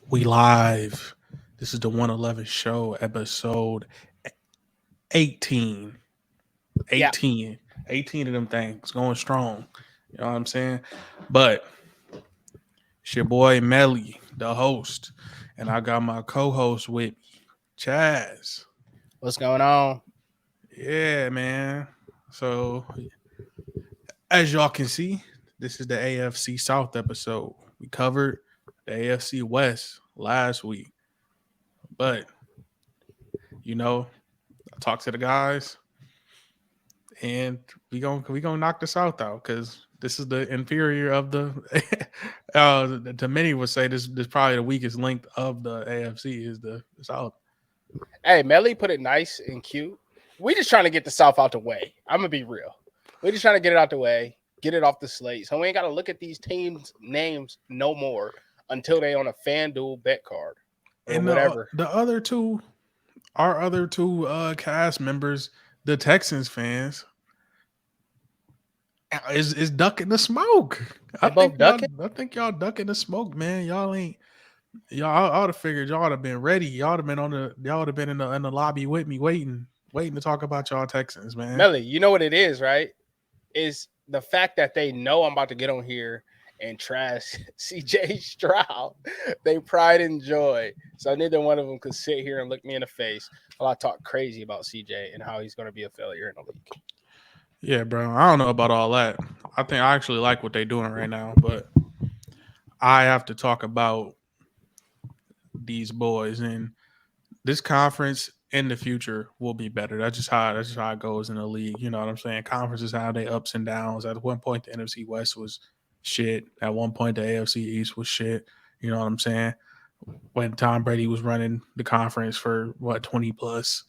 We live. This is the 111 show, episode 18. Yeah. 18. 18 of them things going strong. You know what I'm saying? But it's your boy Melly, the host. And I got my co-host with me, Chaz. What's going on? Yeah, man. So as y'all can see, this is the AFC South episode. We covered the AFC West last week. But, I talked to the guys and we gonna knock the South out because this is the inferior of the. To many would say this probably the weakest link of the AFC is the South. Hey, Melly put it nice and cute. We just trying to get the South out the way. I'm gonna be real. We just trying to get it out the way, get it off the slate. So we ain't gotta look at these teams' names no more until they on a FanDuel bet card or And whatever. the other two, our other two cast members, the Texans fans, is ducking the smoke. They both ducking. I think y'all ducking the smoke, man. Y'all ain't. Y'all, I would have figured y'all would have been ready. Y'all would have been y'all would have been in the lobby with me, waiting to talk about y'all Texans, man. Melly, you know what it is, right? Is the fact that they know I'm about to get on here and trash CJ Stroud. They pride and joy. So neither one of them could sit here and look me in the face while I talk crazy about CJ and how he's going to be a failure in the league. Yeah, bro. I don't know about all that. I think I actually like what they're doing right now, but I have to talk about these boys and this conference in the future will be better. That's just how it goes in the league. You know what I'm saying? Conferences have their ups and downs. At one point, the NFC West was shit. At one point, the AFC East was shit. You know what I'm saying? When Tom Brady was running the conference for 20 plus,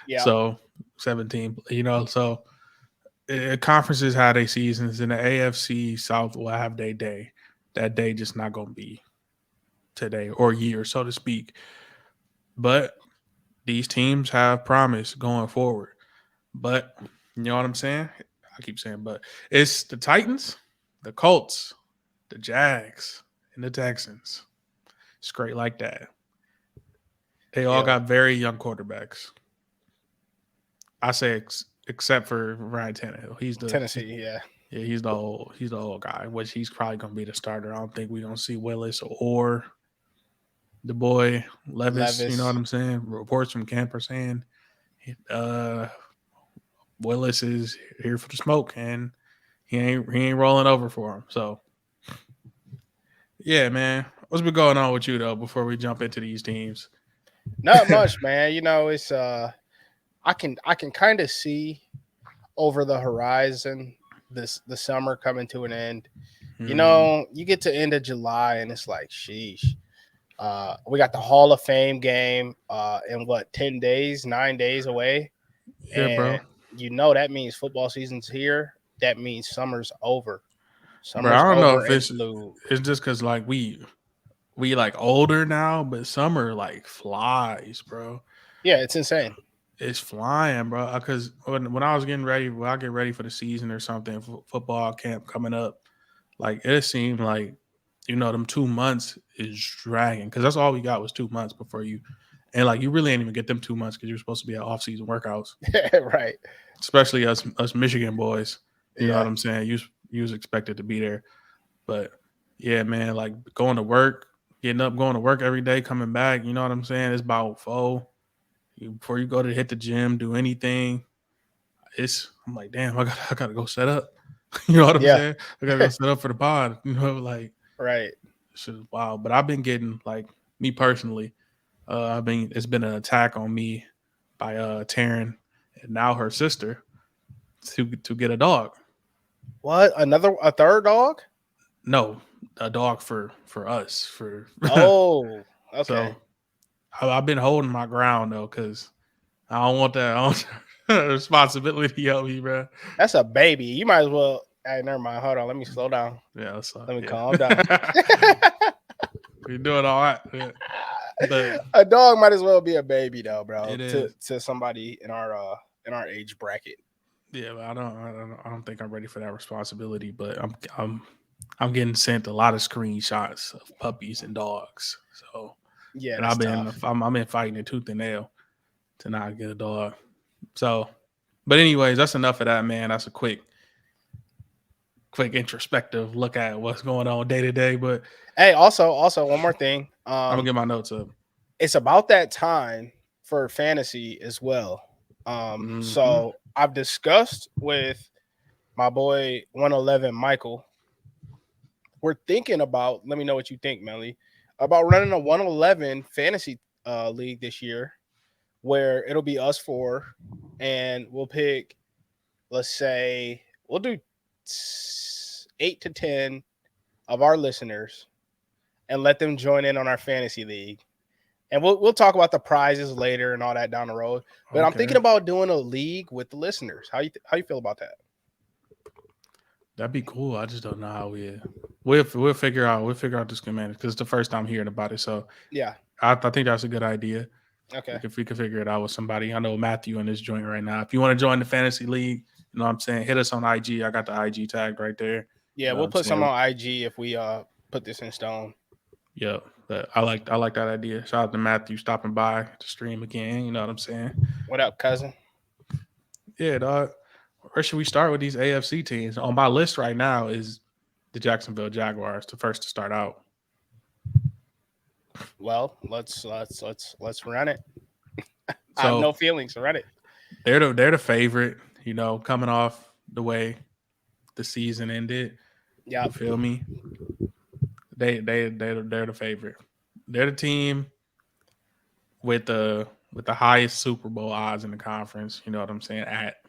Yeah. so 17. So conferences have their seasons, and the AFC South will have their day. That day just not gonna be today or year, so to speak. But these teams have promise going forward. But you know what I'm saying? I keep saying, but it's the Titans, the Colts, the Jags, and the Texans. Straight like that. They all Yo, got very young quarterbacks. I say except for Ryan Tannehill. Tennessee, yeah. Yeah, he's the old guy, which he's probably gonna be the starter. I don't think we're gonna see Willis or the boy Levis. You know what Levis. I'm saying? Reports from camp are saying uh, Willis is here for the smoke, and he ain't rolling over for him. So yeah, man, what's been going on with you though? Before we jump into these teams, Not much, man. It's I can kind of see over the horizon the summer coming to an end. mm, You get to end of July and it's like, sheesh. We got the Hall of Fame game in what 10 days, 9 days away, yeah, bro, and that means football season's here. That means summer's over. bro. Summer's I don't know over if and it's flew. it's just because like we like older now, but summer like flies, bro. Yeah, it's insane. It's flying, bro. Because when I was getting ready, when I get ready for the season or something, football camp coming up, like it seemed like them 2 months is dragging because that's all we got was 2 months before you, and like you really ain't even get them 2 months because you're supposed to be at off season workouts, Right. especially us Michigan boys. You know what Yeah. I'm saying? You was expected to be there, but yeah, man, like going to work, getting up, going to work every day, coming back. You know what I'm saying? It's about four. Before you go to hit the gym, do anything, I'm like, damn, I gotta go set up. You know what I'm Yeah. saying? I gotta go set up for the pod. Like Right. shit is wild. But I've been getting like me personally, it's been an attack on me by Taryn and now her sister to get a dog. What? A third dog? No, a dog for us for Oh, okay. so I've been holding my ground though because I don't want that. I don't responsibility of me, bro. That's a baby. You might as well. Hey, never mind. Hold on. Let me slow down. Yeah, that's Let me calm down. yeah. We're doing all right. Yeah. But A dog might as well be a baby though, bro. it To is. to somebody in our age bracket. Yeah, but I don't think I'm ready for that responsibility. But I'm I'm getting sent a lot of screenshots of puppies and dogs. So, Yeah, and that's tough. I'm in fighting a tooth and nail to not get a dog. So, but anyways, that's enough of that, man. That's a quick introspective look at what's going on day to day. But Hey, also one more thing. I'm gonna get my notes up. It's about that time for fantasy as well. So I've discussed with my boy 111 Michael. We're thinking about, let me know what you think, Melly, about running a 111 fantasy league this year where it'll be us four and we'll pick, let's say, we'll do 8 to 10 of our listeners and let them join in on our fantasy league. And we'll talk about the prizes later and all that down the road. But I'm thinking about doing a league with the listeners. How you feel about that? That'd be cool. I just don't know how we'll figure out the schematics because it's the first time hearing about it. So yeah, I think that's a good idea. Okay. If we could figure it out with somebody. I know Matthew in this joint right now. If you want to join the fantasy league, you know what I'm saying, hit us on IG. I got the IG tag right there. Yeah, we'll put some on IG if we put this in stone. Yeah, but I like that idea. Shout out to Matthew stopping by to stream again. You know what I'm saying? What up, cousin? Yeah, dog. Where should we start with these AFC teams? On my list right now is the Jacksonville Jaguars, the first to start out. Well, let's run it. I have no feelings. Run it. They're the favorite. You know, coming off the way the season ended. Yeah, you feel me? They're the favorite. They're the team with the highest Super Bowl odds in the conference. You know what I'm saying? At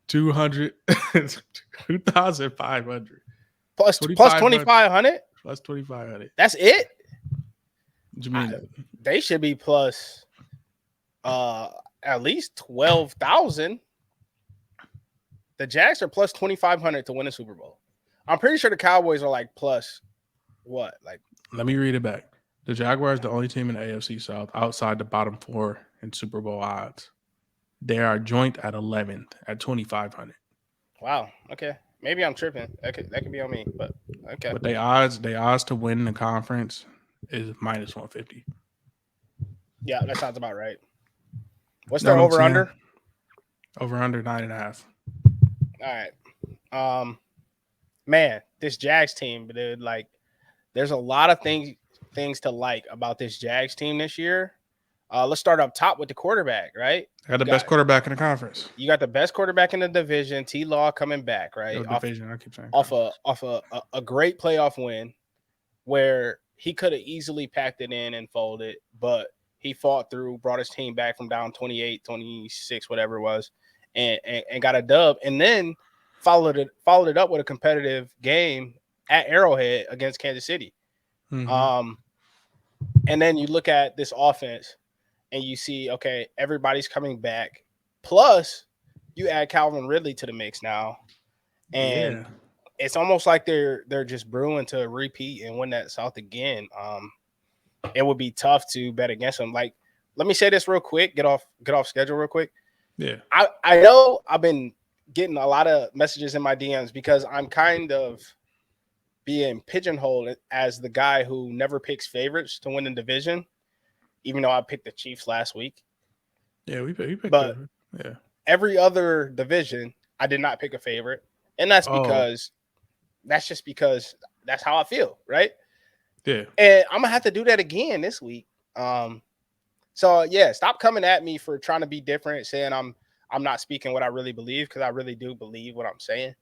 2,500 plus 2,500 plus 2,500. That's it. What do you mean? They should be plus at least 12,000. The Jags are plus 2,500 to win a Super Bowl. I'm pretty sure the Cowboys are like plus what? Like, let me read it back. The Jaguars are the only team in the AFC South outside the bottom four in Super Bowl odds. They are joint at 11th at 2,500. Wow. Okay. Maybe I'm tripping. That could be on me, but okay. But they odds to win the conference is minus 150. Yeah, that sounds about right. What's their over under? Over under 9.5. All right. Man, this Jags team, dude, like, there's a lot of things to like about this Jags team this year. Let's start up top with the quarterback, right? I got the best quarterback in the conference. You got the best quarterback in the division. T-Law coming back, right? Division, I keep saying. Off a great playoff win where he could have easily packed it in and folded, but he fought through, brought his team back from down 28, 26, whatever it was, and got a dub, and then followed it up with a competitive game at Arrowhead against Kansas City. Mm-hmm. And then you look at this offense and you see, okay, everybody's coming back. Plus, you add Calvin Ridley to the mix now. And it's almost like they're just brewing to repeat and win that South again. It would be tough to bet against them. Like, let me say this real quick, get off schedule real quick. Yeah. I know I've been getting a lot of messages in my DMs because I'm kind of being pigeonholed as the guy who never picks favorites to win the division, even though I picked the Chiefs last week. Yeah, we picked but them. Yeah. Every other division, I did not pick a favorite. And that's because that's how I feel, right? Yeah. And I'm gonna have to do that again this week. So yeah, stop coming at me for trying to be different, saying I'm not speaking what I really believe, because I really do believe what I'm saying.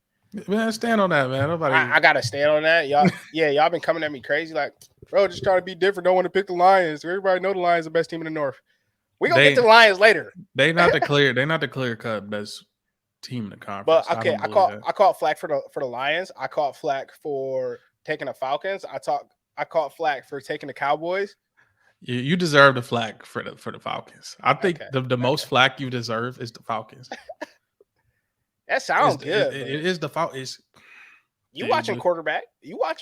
Man, stand on that, man. I gotta stand on that. Y'all been coming at me crazy, like, bro, just trying to be different. Don't want to pick the Lions. Everybody know the Lions are the best team in the North. We're gonna get to the Lions later. They not the clear cut best team in the conference. But okay, I caught flack for the Lions. I caught flack for taking the Falcons. I caught flack for taking the Cowboys. You deserve the flack for the Falcons. I think the most flack you deserve is the Falcons. That sounds good. It is the Falcons. You watching quarterback?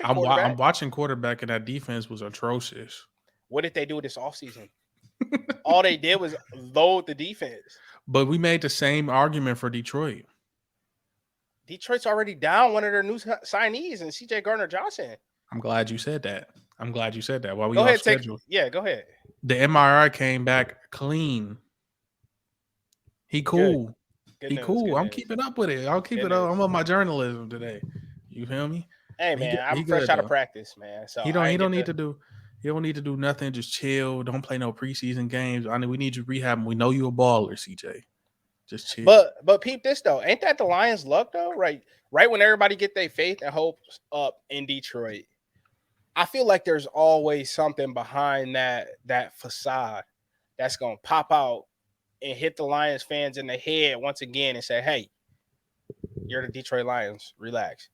I'm watching quarterback, and that defense was atrocious. What did they do this offseason? All they did was load the defense. But we made the same argument for Detroit. Detroit's already down one of their new signees, and C.J. Gardner-Johnson. I'm glad you said that. While we Go off ahead, schedule, go ahead. the MRI came back clean. He cool. Good He news. cool. Good I'm news. keeping up with it. I'll keep Good it up. news. I'm on my journalism today. You feel me? Hey He man, I'm fresh good out though. of practice, man. So He don't need to do nothing. Just chill. Don't play no preseason games. I mean, we need you rehab. We know you a baller, CJ. Just chill. But peep this though. Ain't that the Lions' luck though? Right when everybody get their faith and hopes up in Detroit, I feel like there's always something behind that facade that's gonna pop out and hit the Lions fans in the head once again and say, "Hey, you're the Detroit Lions. Relax.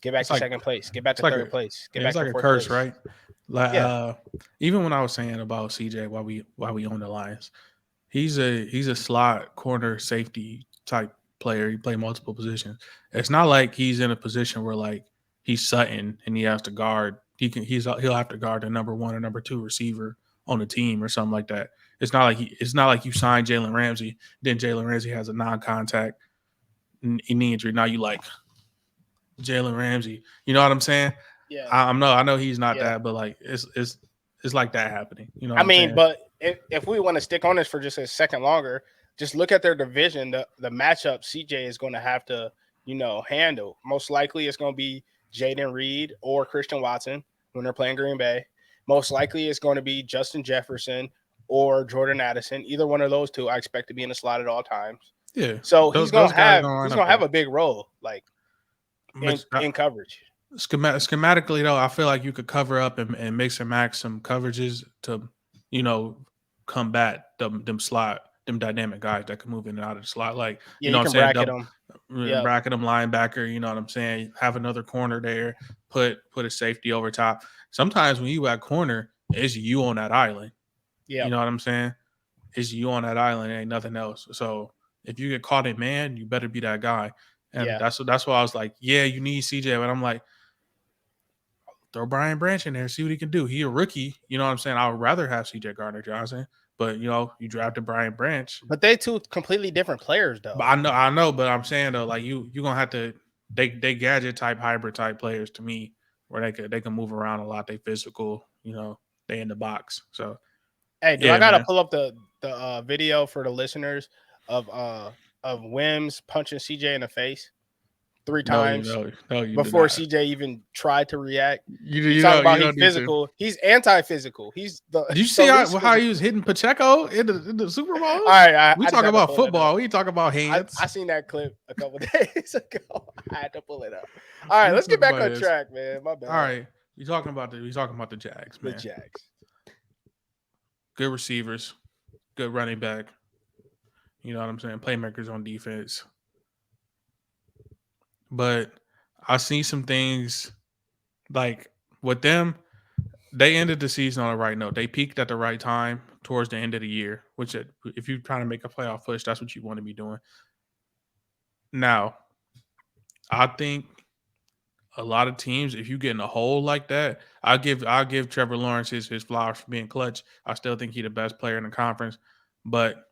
Get back to second place. Get back to third place. Get back it's like to a fourth curse, place." right? Like even when I was saying about CJ, why we own the Lions, he's a slot corner safety type player. He play multiple positions. It's not like he's in a position where like he's Sutton and he has to guard. He'll have to guard the number 1 or number 2 receiver on the team or something like that. It's not like you signed Jalen Ramsey, then Jalen Ramsey has a non-contact knee injury. Now you like Jalen Ramsey. You know what I'm saying? Yeah. I know he's not that, but like it's like that happening. You know what I mean, saying? but if we want to stick on this for just a second longer, just look at their division. The matchup CJ is going to have to, handle. Most likely it's going to be Jaden Reed or Christian Watson when they're playing Green Bay. Most likely it's going to be Justin Jefferson or Jordan Addison. Either one of those two I expect to be in the slot at all times. Yeah. So he's going to have a big role like in coverage. Schematically though, I feel like you could cover up and mix and match some coverages to, combat them dynamic guys that can move in and out of the slot. Like, you know what I'm saying? Bracket them linebacker, you know what I'm saying? Have another corner there, put a safety over top. Sometimes when you at corner, it's you on that island. Yeah. You know what I'm saying? It's you on that island, ain't nothing else. So if you get caught in man, you better be that guy. And that's why I was like, yeah, you need CJ. But I'm like, throw Brian Branch in there, see what he can do. He a rookie. You know what I'm saying? I would rather have CJ Gardner-Johnson. But, you drafted Brian Branch. But they two completely different players, though. But I know. But I'm saying, though, like, you're going to have to – they gadget type, hybrid type players to me where they can move around a lot. They physical, they in the box. So, hey, I got to pull up the video for the listeners of Wims punching CJ in the face 3 times before CJ even tried to react. You talk about he's physical. He's anti-physical. He's the. Did you see how he was hitting Pacheco in the Super Bowl? All right, we talk about football. We talk about hands. I seen that clip a couple days ago. I had to pull it up. All right, let's get back on track, man. My bad. All right, we talking about the Jags, man. The Jags. Good receivers, good running back. You know what I'm saying? Playmakers on defense. But I see some things like with them, they ended the season on the right note. They peaked at the right time towards the end of the year, which if you're trying to make a playoff push, that's what you want to be doing. Now, I think a lot of teams, if you get in a hole like that, I'll give Trevor Lawrence his flowers for being clutch. I still think he's the best player in the conference, but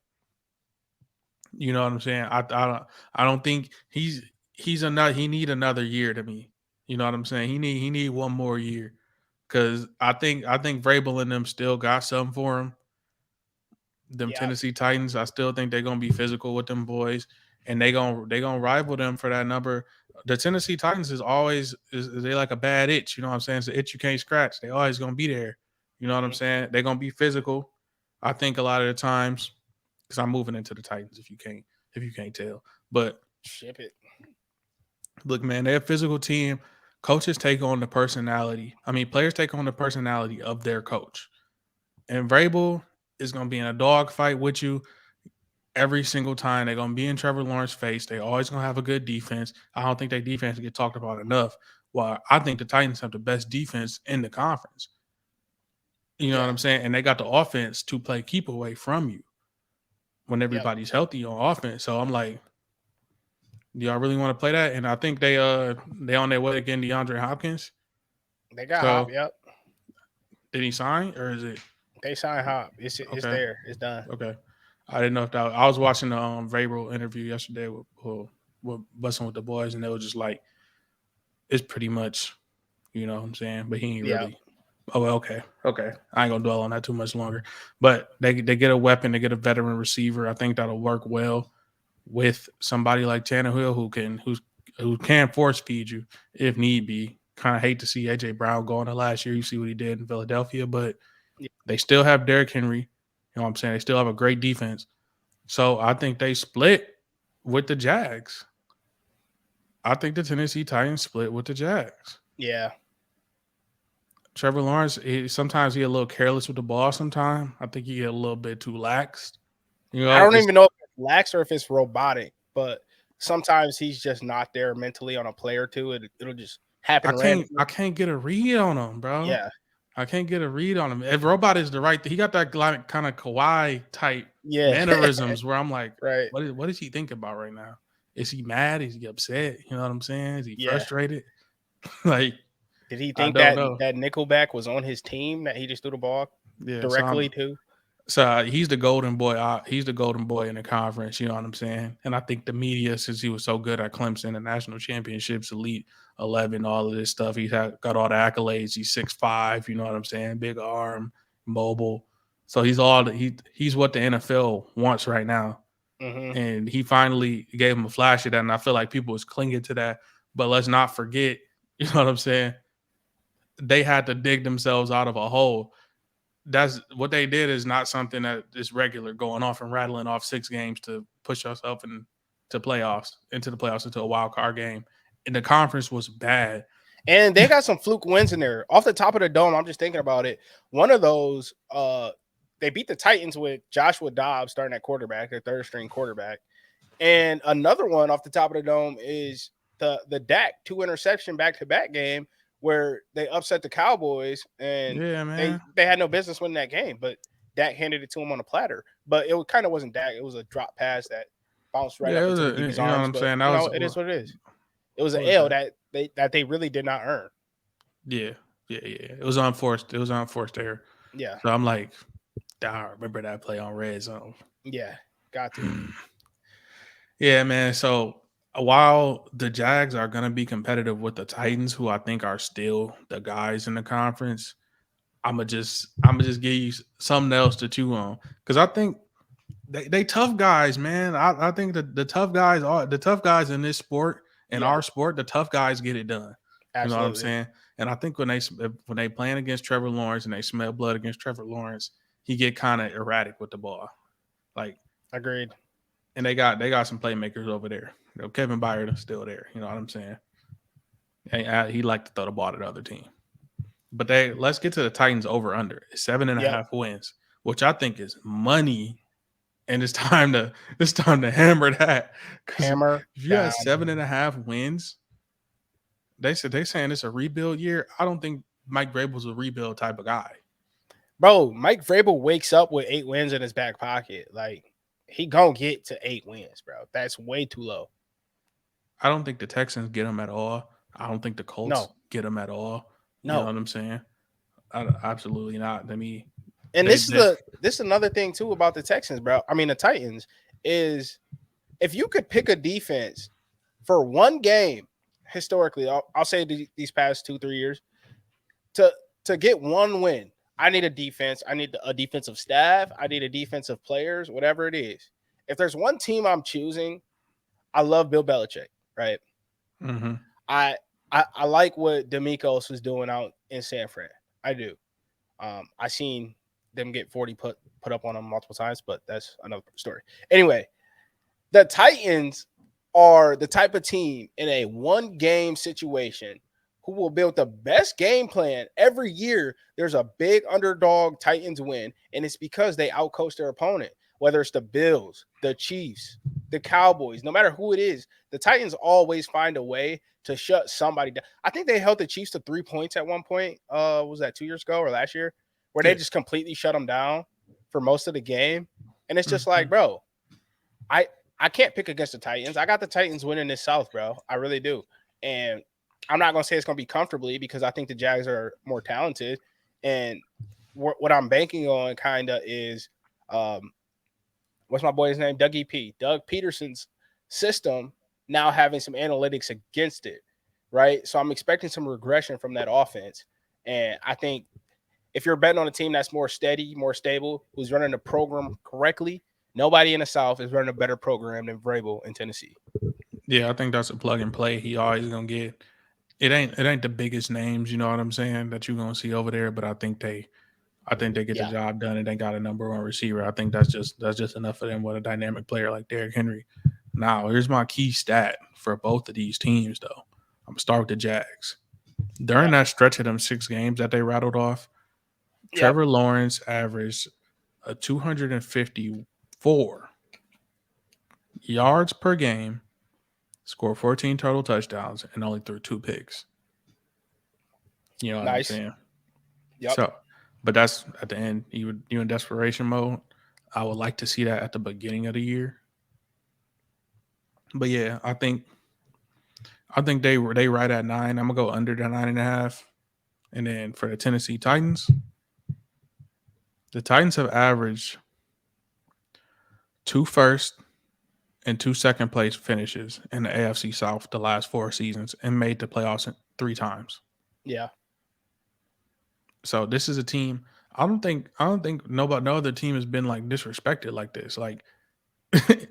you know what I'm saying? I don't think he need another year to me. You know what I'm saying? He need one more year. Cause I think Vrabel and them still got something for him. Them Tennessee Titans, I still think they're gonna be physical with them boys, and they gonna rival them for that number. The Tennessee Titans they like a bad itch. You know what I'm saying? It's an itch you can't scratch. They always gonna be there. You know what I'm saying? They're gonna be physical. I think a lot of the times, because I'm moving into the Titans if you can't tell. But ship it. Look, man, they're a physical team. Coaches take on the personality. Players take on the personality of their coach. And Vrabel is going to be in a dogfight with you every single time. They're going to be in Trevor Lawrence's face. They always going to have a good defense. I don't think their defense get talked about enough. Well, I think the Titans have the best defense in the conference. You know what I'm saying? And they got the offense to play keep away from you when everybody's healthy on offense. So I'm like, do y'all really want to play that? And I think they on their way to getting DeAndre Hopkins. They got Hop, yep. Did he sign or is it? They signed Hop. It's there. It's done. Okay. I didn't know if that. I was watching the Vrabel interview yesterday with busting with the boys, and they were just like, it's pretty much, you know what I'm saying. But he ain't Yeah. really. Oh, well, okay. I ain't gonna dwell on that too much longer. But they get a weapon, they get a veteran receiver. I think that'll work well with somebody like Tannehill who can force feed you if need be. Kind of hate to see AJ Brown go on the last year. You see what he did in Philadelphia, but they still have Derrick Henry. You know what I'm saying? They still have a great defense. So I think they split with the Jags. I think the Tennessee Titans split with the Jags. Yeah. Trevor Lawrence, sometimes he a little careless with the ball. Sometimes I think he get a little bit too lax. You know, I don't even know if it's lax or if it's robotic, but sometimes he's just not there mentally on a play or two. It'll just happen randomly. I can't get a read on him, bro. Yeah. I can't get a read on him. If robot is the right, he got that like, kind of Kawhi type Yeah. mannerisms where I'm like, Right. what is he thinking about right now? Is he mad? Is he upset? You know what I'm saying? Is he Yeah. frustrated? Like, did he think I that don't know. that Nickelback was on his team that he just threw the ball directly to? So he's the golden boy. He's the golden boy in the conference. You know what I'm saying? And I think the media, since he was so good at Clemson, the national championships, Elite 11, all of this stuff, he's got all the accolades. He's 6'5", you know what I'm saying? Big arm, mobile. So he's what the NFL wants right now. Mm-hmm. And he finally gave him a flash of that. And I feel like people was clinging to that. But let's not forget, you know what I'm saying? They had to dig themselves out of a hole. That's what they did is not something that is regular, going off and rattling off 6 games to push yourself into the playoffs, into a wild card game. And the conference was bad. And they got some fluke wins in there. Off the top of the dome, I'm just thinking about it. One of those, they beat the Titans with Joshua Dobbs starting at quarterback, their third string quarterback. And another one off the top of the dome is the Dak 2 interception back-to-back game where they upset the Cowboys and they had no business winning that game, but Dak handed it to him on a platter. But it kind of wasn't Dak. It was a drop pass that bounced right up into the DB's arms. You know what I'm saying? It is what it is. It was an L that they really did not earn. Yeah. It was unforced. Error. Yeah. So I'm like, I remember that play on red zone. Yeah, got to. Yeah, man. So while the Jags are going to be competitive with the Titans, who I think are still the guys in the conference, I'm gonna just give you something else to chew on, because I think they tough guys, man. I think the tough guys in this sport, our sport, the tough guys get it done. Absolutely. You know what I'm saying? And I think when they playing against Trevor Lawrence and they smell blood against Trevor Lawrence, he get kind of erratic with the ball. Like, agreed. And they got some playmakers over there. You know, Kevin Byard is still there. You know what I'm saying? And he liked to throw the ball to the other team. But let's get to the Titans over under 7.5 wins, which I think is money. And it's time to hammer that. Hammer. If you have 7.5 wins, they saying it's a rebuild year. I don't think Mike Vrabel's a rebuild type of guy. Bro, Mike Vrabel wakes up with 8 wins in his back pocket. Like, he gonna get to 8 wins, bro. That's way too low. I don't think the Texans get him at all. I don't think the Colts get him at all. No. You know what I'm saying? Absolutely not. I mean, and this is another thing too about the Texans, bro. I mean, the Titans is, if you could pick a defense for one game historically, I'll say these past 2-3 years, to get one win, I need a defense. I need a defensive staff. I need a defensive players, whatever it is. If there's one team I'm choosing, I love Bill Belichick, right? Mm-hmm. I like what D'Amico's was doing out in San Fran. I do. I seen them get 40 put up on them multiple times, but that's another story. Anyway, the Titans are the type of team in a one-game situation who will build the best game plan every year. There's a big underdog Titans win, and it's because they outcoach their opponent, whether it's the Bills, the Chiefs, the Cowboys, no matter who it is. The Titans always find a way to shut somebody down. I think they held the Chiefs to 3 points at one point. Was that 2 years ago or last year? Where they just completely shut them down for most of the game. And it's just like, bro, I can't pick against the Titans. I got the Titans winning this South, bro. I really do. And I'm not going to say it's going to be comfortably, because I think the Jags are more talented. And what I'm banking on kind of is, what's my boy's name? Doug Peterson's system now having some analytics against it, right? So I'm expecting some regression from that offense. And I think if you're betting on a team that's more steady, more stable, who's running the program correctly, nobody in the South is running a better program than Vrabel in Tennessee. Yeah, I think that's a plug and play. He always gonna get. It ain't the biggest names, you know what I'm saying, that you're gonna see over there, but I think they get the job done, and they got a number one receiver. I think that's just enough for them with a dynamic player like Derrick Henry. Now, here's my key stat for both of these teams, though. I'm gonna start with the Jags. During that stretch of them 6 games that they rattled off, Trevor Lawrence averaged a 254 yards per game, scored 14 total touchdowns, and only threw 2 picks. You know what I'm saying? Yep. So, but that's at the end. You in desperation mode. I would like to see that at the beginning of the year. But yeah, I think they right at 9. I'm gonna go under the 9.5. And then for the Tennessee Titans, the Titans have averaged 2 first and 2 second place finishes in the AFC South the last 4 seasons and made the playoffs 3 times. Yeah. So this is a team. I don't think no other team has been like disrespected like this, like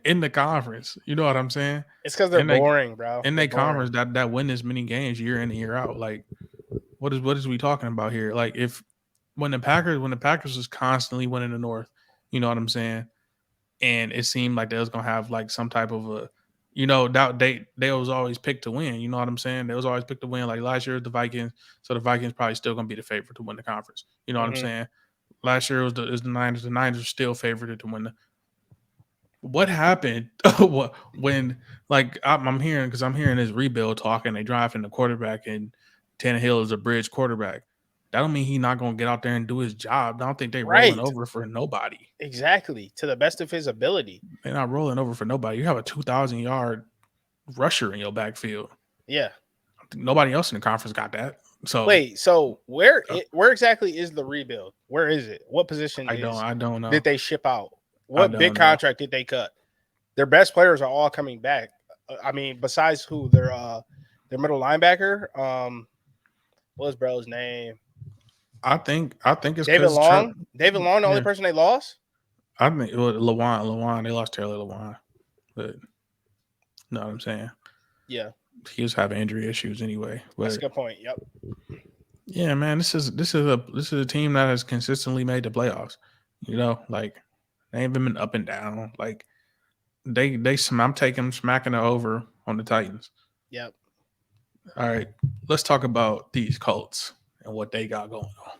in the conference. You know what I'm saying? It's because they're boring, bro. In their conference that win as many games year in and year out. Like, what is we talking about here? Like, when the Packers was constantly winning the North, you know what I'm saying? And it seemed like they was gonna have like some type of a, they was always picked to win. You know what I'm saying? They was always picked to win. Like last year, the Vikings. So the Vikings probably still gonna be the favorite to win the conference. You know what I'm saying? Last year it was the Niners. The Niners are still favored to win. What happened when I'm hearing this rebuild talk and they drafting the quarterback and Tannehill is a bridge quarterback. That don't mean he's not gonna get out there and do his job. I don't think they rolling over for nobody. Exactly, to the best of his ability. They're not rolling over for nobody. You have a 2,000-yard rusher in your backfield. Yeah, nobody else in the conference got that. So wait, so where exactly is the rebuild? Where is it? What position? I don't know. Did they ship out? What big contract did they cut? Their best players are all coming back. I mean, besides who? Their middle linebacker. What was bro's name? I think it's David Long. David Long, the only person they lost. I think it was Lewan. They lost Taylor Lewan, but you know what I'm saying? Yeah, he was having injury issues anyway. But, that's a good point. Yep. Yeah, man, this is a team that has consistently made the playoffs. You know, like they ain't been up and down. Like I'm smacking it over on the Titans. Yep. All right, let's talk about these Colts and what they got going on.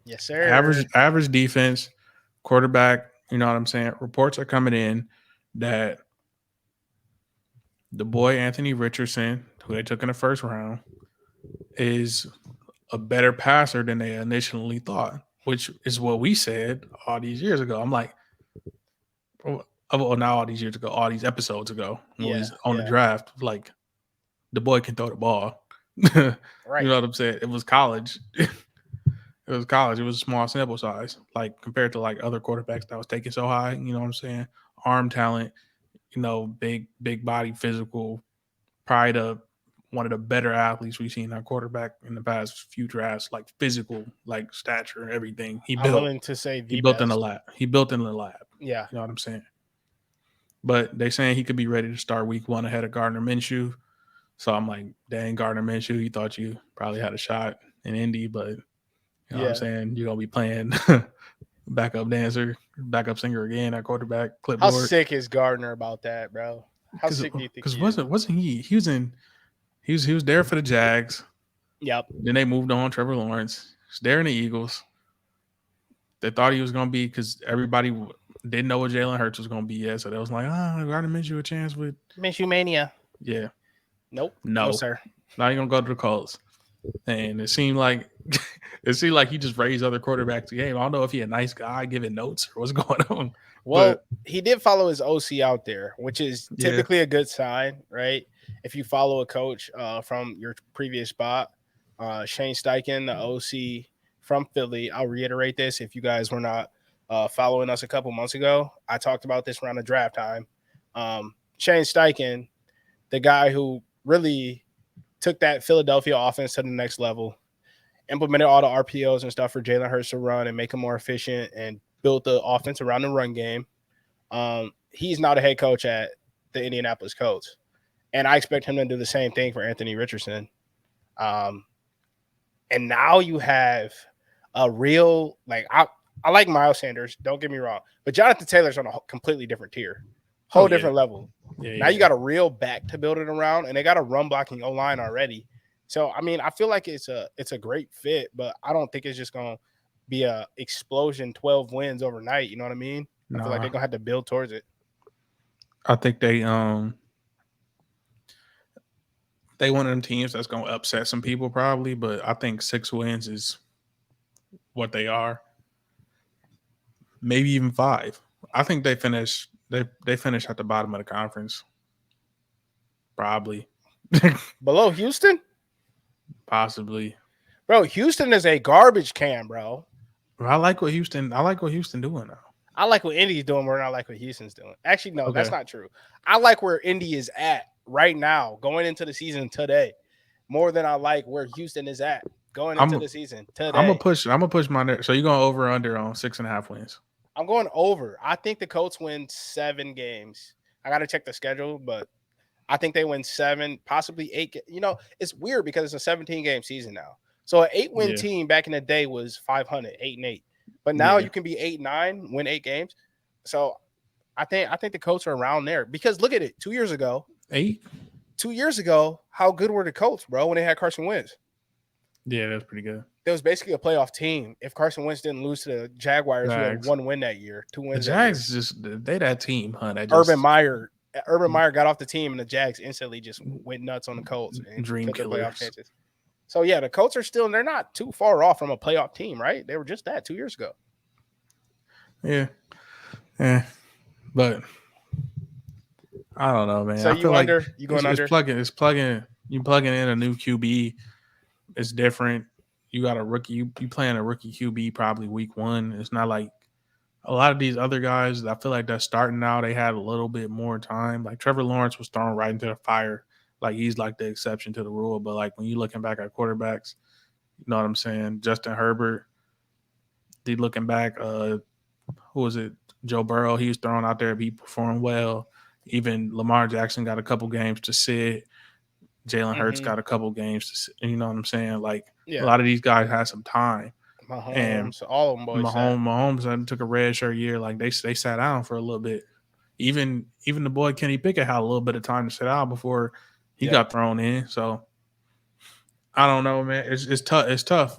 Yes, sir. Average defense, quarterback. You know what I'm saying? Reports are coming in that the boy Anthony Richardson, who they took in the first round, is a better passer than they initially thought, which is what we said all these years ago. I'm like, not all these years ago, all these episodes ago, when we was on the draft, like the boy can throw the ball. Right. You know what I'm saying? It was college. It was a small sample size, like compared to like other quarterbacks that was taken so high. You know what I'm saying? Arm talent, big body, physical, probably one of the better athletes we've seen our quarterback in the past few drafts, like physical, like stature, everything. I'm willing to say he built in the lab. He built in the lab. Yeah. You know what I'm saying? But they saying he could be ready to start week 1 ahead of Gardner Minshew. So I'm like, dang, Gardner Minshew, you thought you probably had a shot in Indy, but you know what I'm saying? You're going to be playing backup singer again at quarterback, clipboard. How sick is Gardner about that, bro? How sick do you think he is? Because wasn't he? He was there for the Jags. Yep. Then they moved on. Trevor Lawrence. He's there in the Eagles. They thought he was going to be, because everybody didn't know what Jalen Hurts was going to be yet. So they was like, Gardner Minshew a chance with Minshew Mania. Yeah. Nope. No, sir. Now you're going to go to the Colts. And it seemed like he just raised other quarterbacks the game. I don't know if he a nice guy giving notes or what's going on. Well, he did follow his OC out there, which is typically a good sign, right? If you follow a coach from your previous spot, Shane Steichen, the OC from Philly. I'll reiterate this. If you guys were not following us a couple months ago, I talked about this around the draft time. Shane Steichen, the guy who really took that Philadelphia offense to the next level, implemented all the RPOs and stuff for Jalen Hurts to run and make him more efficient, and built the offense around the run game. He's now the head coach at the Indianapolis Colts, and I expect him to do the same thing for Anthony Richardson. And now you have a real, like, I like Miles Sanders, don't get me wrong, but Jonathan Taylor's on a completely different tier, whole different level. Now you got a real back to build it around, and they got a run blocking O-line already. So, I mean, I feel like it's a great fit, but I don't think it's just going to be a explosion 12 wins overnight. You know what I mean? I feel like they're going to have to build towards it. I think they one of them teams that's going to upset some people probably, but I think 6 wins is what they are. Maybe even 5. I think they finish at the bottom of the conference. Probably. Below Houston? Possibly. Bro, Houston is a garbage can, bro. I like what Houston doing now. I like what Indy's doing more than I like what Houston's doing. Actually, no, that's not true. I like where Indy is at right now, going into the season today, more than I like where Houston is at going into the season today. I'm gonna push my. So you're going over under on 6.5 wins. I'm going over. I think the Colts win 7 games. I got to check the schedule, but I think they win 7, possibly 8. You know, it's weird because it's a 17-game season now. So an 8-win team back in the day was 500, 8-8. But now you can be 8-9, win 8 games. So I think the Colts are around there, because look at it. 2 years ago, 8. 2 years ago, how good were the Colts, bro, when they had Carson Wentz? Yeah, that's pretty good. It was basically a playoff team. If Carson Wentz didn't lose to the Jaguars, who had 1 win that year, 2 wins. The Jags they that team, huh? Urban Meyer got off the team, and the Jags instantly just went nuts on the Colts and dream took the killers. playoff chances. So yeah, the Colts are still, they're not too far off from a playoff team, right? They were just that 2 years ago. Yeah. But I don't know, man. So I feel under? Like you going under? It's plugging in a new QB. It's different. You got a rookie. You playing a rookie QB probably week 1. It's not like a lot of these other guys. I feel like they're starting now. They had a little bit more time. Like Trevor Lawrence was thrown right into the fire. Like he's like the exception to the rule. But like when you looking back at quarterbacks, you know what I'm saying? Justin Herbert. Looking back, who was it? Joe Burrow. He was thrown out there. He performed well. Even Lamar Jackson got a couple games to sit. Jalen Hurts got a couple games to sit. You know what I'm saying? Like a lot of these guys had some time. Mahomes, and all of them boys. Mahomes took a red shirt year. Like they sat down for a little bit. Even the boy Kenny Pickett had a little bit of time to sit out before he got thrown in. So I don't know, man. It's tough. It's tough,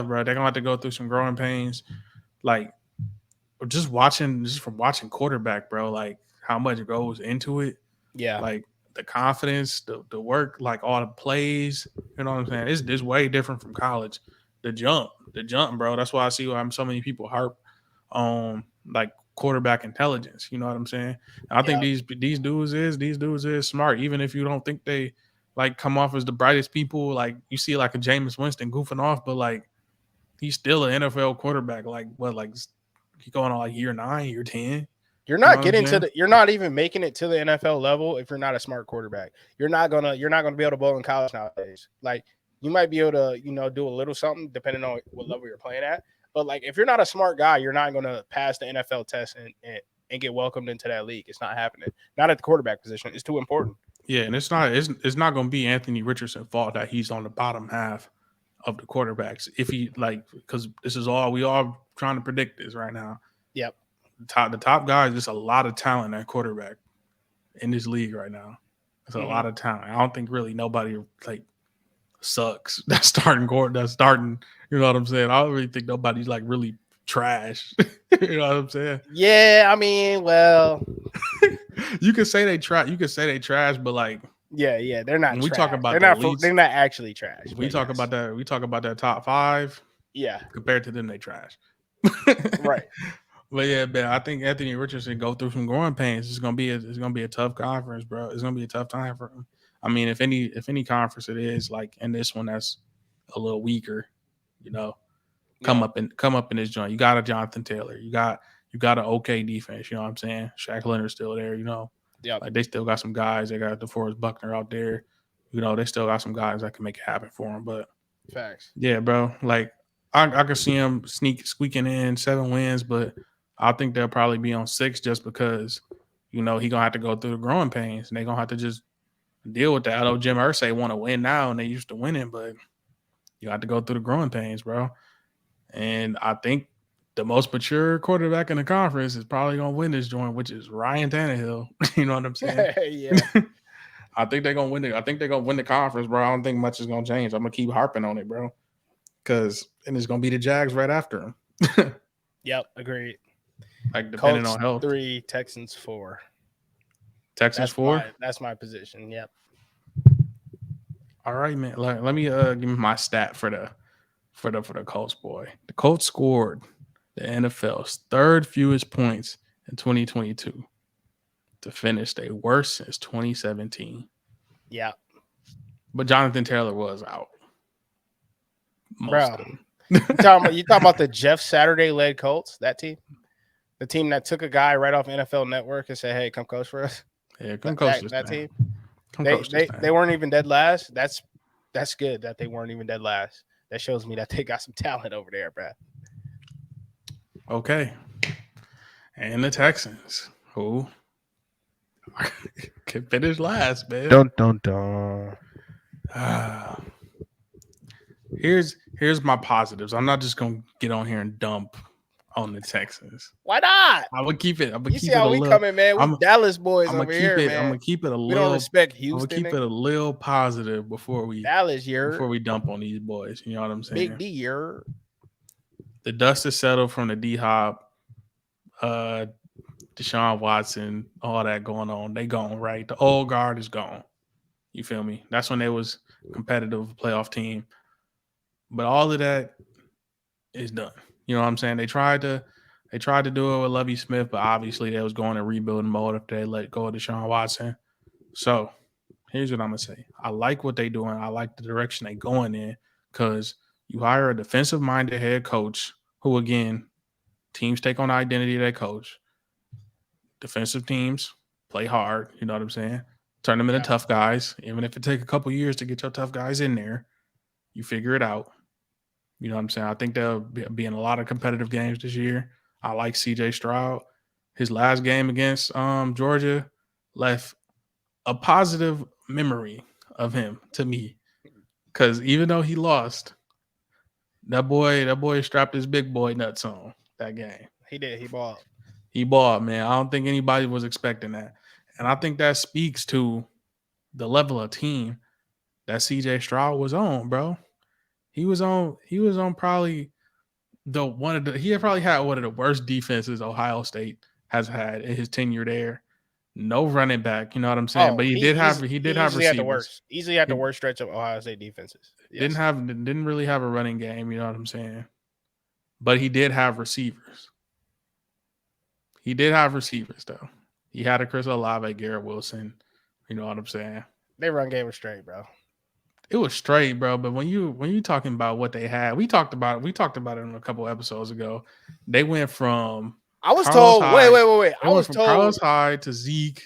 bro. They're gonna have to go through some growing pains. Like just from watching quarterback, bro. Like how much goes into it. Yeah. Like the confidence, the work, like all the plays. You know what I'm saying? It's way different from college. The jump, bro. That's why I see why so many people harp on like quarterback intelligence. You know what I'm saying? I think these dudes is smart, even if you don't think they like come off as the brightest people. Like you see like a Jameis Winston goofing off, but like he's still an NFL quarterback. Like what, like he's going on like year 9, year 10. You're not you're not even making it to the NFL level if you're not a smart quarterback. You're not gonna be able to bowl in college nowadays. Like you might be able to, do a little something depending on what level you're playing at. But like if you're not a smart guy, you're not gonna pass the NFL test and get welcomed into that league. It's not happening. Not at the quarterback position. It's too important. Yeah, and it's not gonna be Anthony Richardson's fault that he's on the bottom half of the quarterbacks. If he because this is all we all trying to predict this right now. Yep. The top guys, there's a lot of talent at quarterback in this league right now. There's a lot of talent. I don't think really nobody like sucks. That's starting. You know what I'm saying? I don't really think nobody's like really trash. You know what I'm saying? Yeah, I mean, well, you could say they trash. You could say they trash, but like, yeah, they're not. We trash. talk about they're not actually trash. We talk about that. We talk about that top 5. Yeah, compared to them, they trash. Right. But yeah, man, I think Anthony Richardson go through some growing pains. It's gonna be a tough conference, bro. It's gonna be a tough time for him. I mean, if any conference it is, like in this one that's a little weaker, come up in this joint. You got a Jonathan Taylor. You got an okay defense. You know what I'm saying? Shaq Leonard's still there. Yep. Like they still got some guys. They got DeForest Buckner out there. They still got some guys that can make it happen for them. But Facts. yeah, bro. Like I can see them squeaking in 7 wins, but I think they'll probably be on 6 just because he gonna have to go through the growing pains, and they gonna have to just deal with that. I know Jim Irsay want to win now, and they used to winning, but you have to go through the growing pains, bro. And I think the most mature quarterback in the conference is probably gonna win this joint, which is Ryan Tannehill. You know what I'm saying? Yeah. I think they're gonna win it. I think they're gonna win the conference, bro. I don't think much is gonna change. I'm gonna keep harping on it, bro. And it's gonna be the Jags right after them. Yep, agreed. Like depending Colts on health. 3, Texans 4. Texans 4. That's my position. Yep. All right, man. Let me give me my stat for the Colts, boy. The Colts scored the NFL's 3rd fewest points in 2022 to finish their worst since 2017. Yeah. But Jonathan Taylor was out. Bro, you talking about the Jeff Saturday led Colts, that team? The team that took a guy right off NFL Network and said, "Hey, come coach for us." Yeah, come coach that team. They weren't even dead last. That's good that they weren't even dead last. That shows me that they got some talent over there, bro. Okay. And the Texans, who can finish last, man. Dun. Here's my positives. I'm not just gonna get on here and dump on the Texans. Why not? I would keep it. You see how we coming, man? We Dallas boys over here, man. I'm gonna keep it a little. We don't respect Houston. I'm gonna keep it a little positive before we dump on these boys. You know what I'm saying? Big D, year. The dust is settled from the D-Hop, Deshaun Watson, all that going on. They gone, right? The old guard is gone. You feel me? That's when they was competitive playoff team. But all of that is done. You know what I'm saying? They tried to do it with Lovie Smith, but obviously they was going in rebuilding mode after they let go of Deshaun Watson. So here's what I'm gonna say. I like what they doing. I like the direction they going in, because you hire a defensive-minded head coach who, again, teams take on the identity of their coach. Defensive teams play hard. You know what I'm saying? Turn them into tough guys. Even if it take a couple years to get your tough guys in there, you figure it out. You know what I'm saying? I think they'll be in a lot of competitive games this year. I like CJ Stroud. His last game against Georgia left a positive memory of him to me, because even though he lost, that boy strapped his big boy nuts on that game. He did. He balled. He balled, man. I don't think anybody was expecting that. And I think that speaks to the level of team that CJ Stroud was on, bro. He was on probably he probably had one of the worst defenses Ohio State has had in his tenure there. No running back, you know what I'm saying? But he did have receivers. Easily had the worst stretch of Ohio State defenses. Yes. Didn't really have a running game, you know what I'm saying? But he did have receivers. He did have receivers, though. He had a Chris Olave, Garrett Wilson. You know what I'm saying? Their run game was straight, bro. It was straight, bro. But when you talking about what they had, we talked about it a couple episodes ago. They went from I was told. Wait. I was told Carlos Hyde to Zeke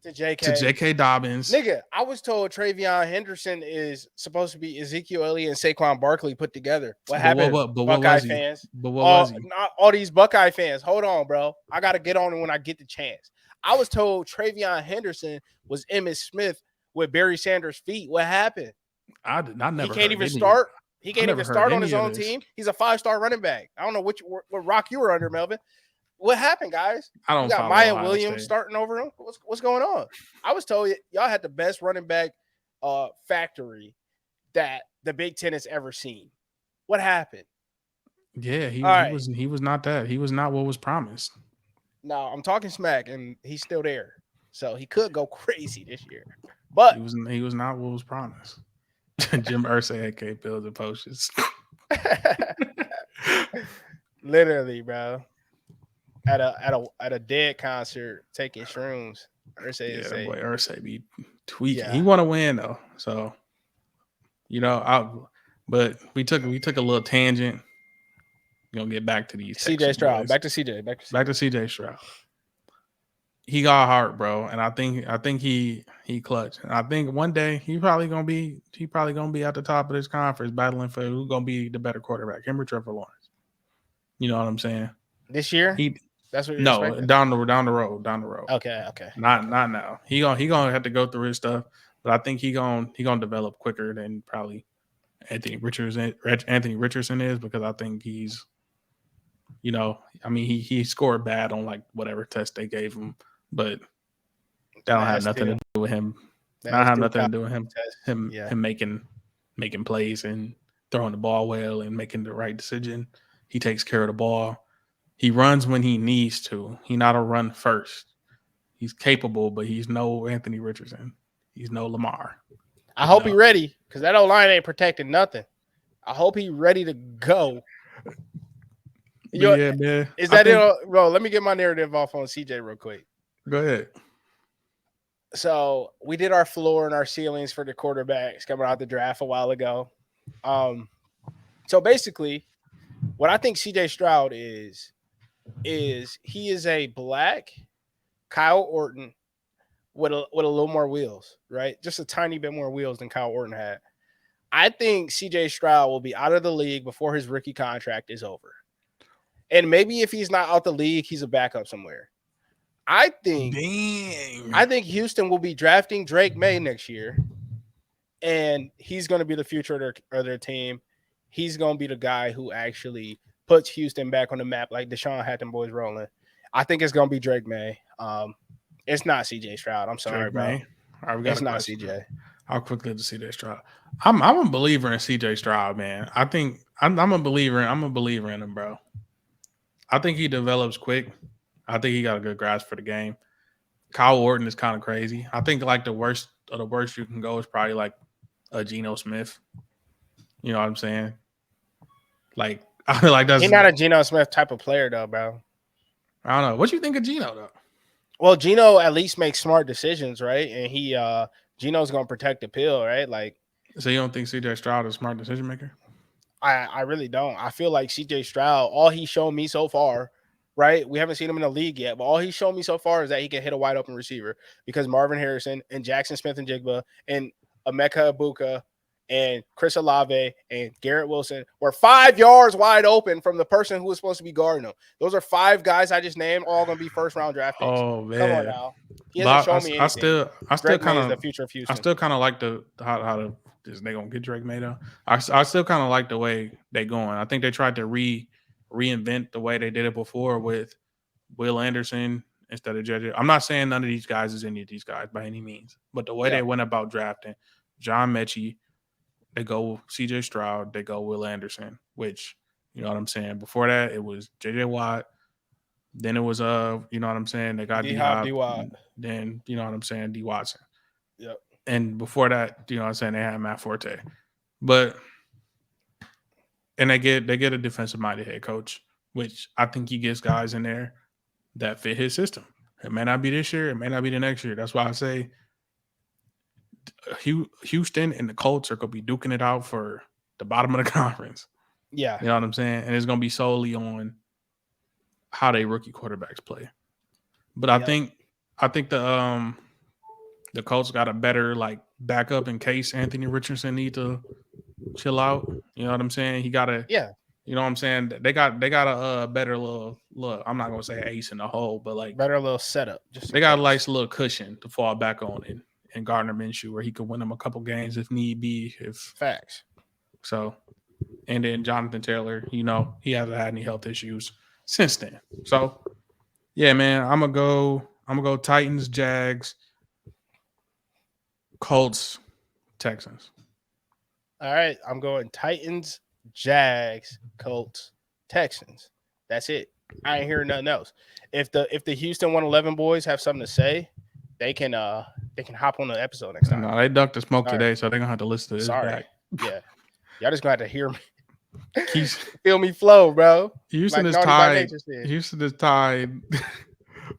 to JK to J.K. Dobbins. Nigga, I was told Travion Henderson is supposed to be Ezekiel Elliott and Saquon Barkley put together. What happened? Buckeye fans. But what was he? Not all these Buckeye fans. Hold on, bro. I gotta get on it when I get the chance. I was told Travion Henderson was Emmitt Smith with Barry Sanders' feet. What happened? I never. He can't even start. He can't even start on his own team. He's a 5-star running back. I don't know what rock you were under, Melvin. What happened, guys? I don't. You got Maya Williams starting over him. What's going on? I was told y'all had the best running back factory that the Big Ten has ever seen. What happened? Yeah, he was not that. He was not what was promised. No, I'm talking smack, and he's still there, so he could go crazy this year. But he was not what was promised. Jim Irsay had K pills and potions. Literally, bro. At a dead concert taking shrooms. Irsay be tweaking. Yeah. He want to win though, so but we took a little tangent. We're gonna get back to these CJ Stroud. Back to CJ. Back to CJ Stroud. he got heart, bro, and I think he clutch. And I think one day he probably gonna be at the top of this conference battling for who's gonna be the better quarterback, him or Trevor Lawrence. You know what I'm saying? This year? That's what you're expecting? down the road. Okay. Not now. He gonna have to go through his stuff, but I think he gonna develop quicker than probably Anthony Richardson is, because I think he's, he scored bad on like whatever test they gave him, but that don't have nothing to do with him. That don't have nothing to do with him making plays and throwing the ball well and making the right decision. He takes care of the ball. He runs when he needs to. He not a run first. He's capable, but he's no Anthony Richardson. He's no Lamar. I hope he's ready, because that O-line ain't protecting nothing. I hope he's ready to go. Yeah, man. Is that it? Bro, let me get my narrative off on CJ real quick. Go ahead. So we did our floor and our ceilings for the quarterbacks coming out the draft a while ago. So basically, what I think CJ Stroud is he is a black Kyle Orton with a little more wheels, right? Just a tiny bit more wheels than Kyle Orton had. I think CJ Stroud will be out of the league before his rookie contract is over. And maybe if he's not out the league, he's a backup somewhere. I think Houston will be drafting Drake May next year, and he's going to be the future of their team. He's going to be the guy who actually puts Houston back on the map like Deshaun had them boys rolling. I think it's going to be Drake May. It's not CJ Stroud. I'm sorry, Drake bro. May. All right, it's not CJ. How quickly to CJ Stroud? I'm a believer in CJ Stroud, man. I think I'm a believer in him, bro. I think he develops quick. I think he got a good grasp for the game. Kyle Orton is kind of crazy. I think like the worst of the worst you can go is probably like a Geno Smith. You know what I'm saying? Like, I feel like that's he's not a Geno Smith type of player though, bro. I don't know. What you think of Geno though? Well, Geno at least makes smart decisions, right? And Geno's gonna protect the pill, right? Like, so you don't think CJ Stroud is a smart decision maker? I really don't. I feel like CJ Stroud, all he's shown me so far, right? We haven't seen him in the league yet, but all he's shown me so far is that he can hit a wide open receiver, because Marvin Harrison and Jackson Smith-Njigba and Emeka Egbuka and Chris Olave and Garrett Wilson were 5 yards wide open from the person who was supposed to be guarding them. Those are 5 guys I just named, all going to be first-round draft picks. Oh, man. Come on now. He hasn't shown me anything. I still kind of the future of Houston. I still kind of like how they gonna get Drake May though. I still kind of like the way they going. I think they tried to reinvent the way they did it before with Will Anderson instead of JJ. I'm not saying none of these guys is any of these guys by any means, but the way they went about drafting John Mechie, they go CJ Stroud, they go Will Anderson, which, you know what I'm saying? Before that, it was JJ Watt. Then it was you know what I'm saying? They got D-Hop. Then, you know what I'm saying, D Watson. Yep. And before that, you know what I'm saying, they had Matt Forte. But and they get a defensive minded head coach, which I think he gets guys in there that fit his system. It may not be this year, it may not be the next year. That's why I say Houston and the Colts are going to be duking it out for the bottom of the conference. Yeah. You know what I'm saying? And it's going to be solely on how they rookie quarterbacks play. But I think the Colts got a better like backup in case Anthony Richardson need to chill out. You know what I'm saying? He got a You know what I'm saying? They got a better little look. I'm not gonna say ace in the hole, but like better little setup. Just they got a nice little cushion to fall back on in Gardner Minshew, where he could win them a couple games if need be. Facts. So, and then Jonathan Taylor, you know, he hasn't had any health issues since then. So, yeah, man, I'm gonna go Titans, Jags, Colts, Texans. All right, I'm going Titans, Jags, Colts, Texans. That's it. I ain't hearing nothing else. If the Houston 111 boys have something to say, they can hop on the episode next time. No, they ducked the smoke today, so they're gonna have to listen to this back. Yeah. Y'all just gonna have to hear me. Feel me flow, bro. Houston is tied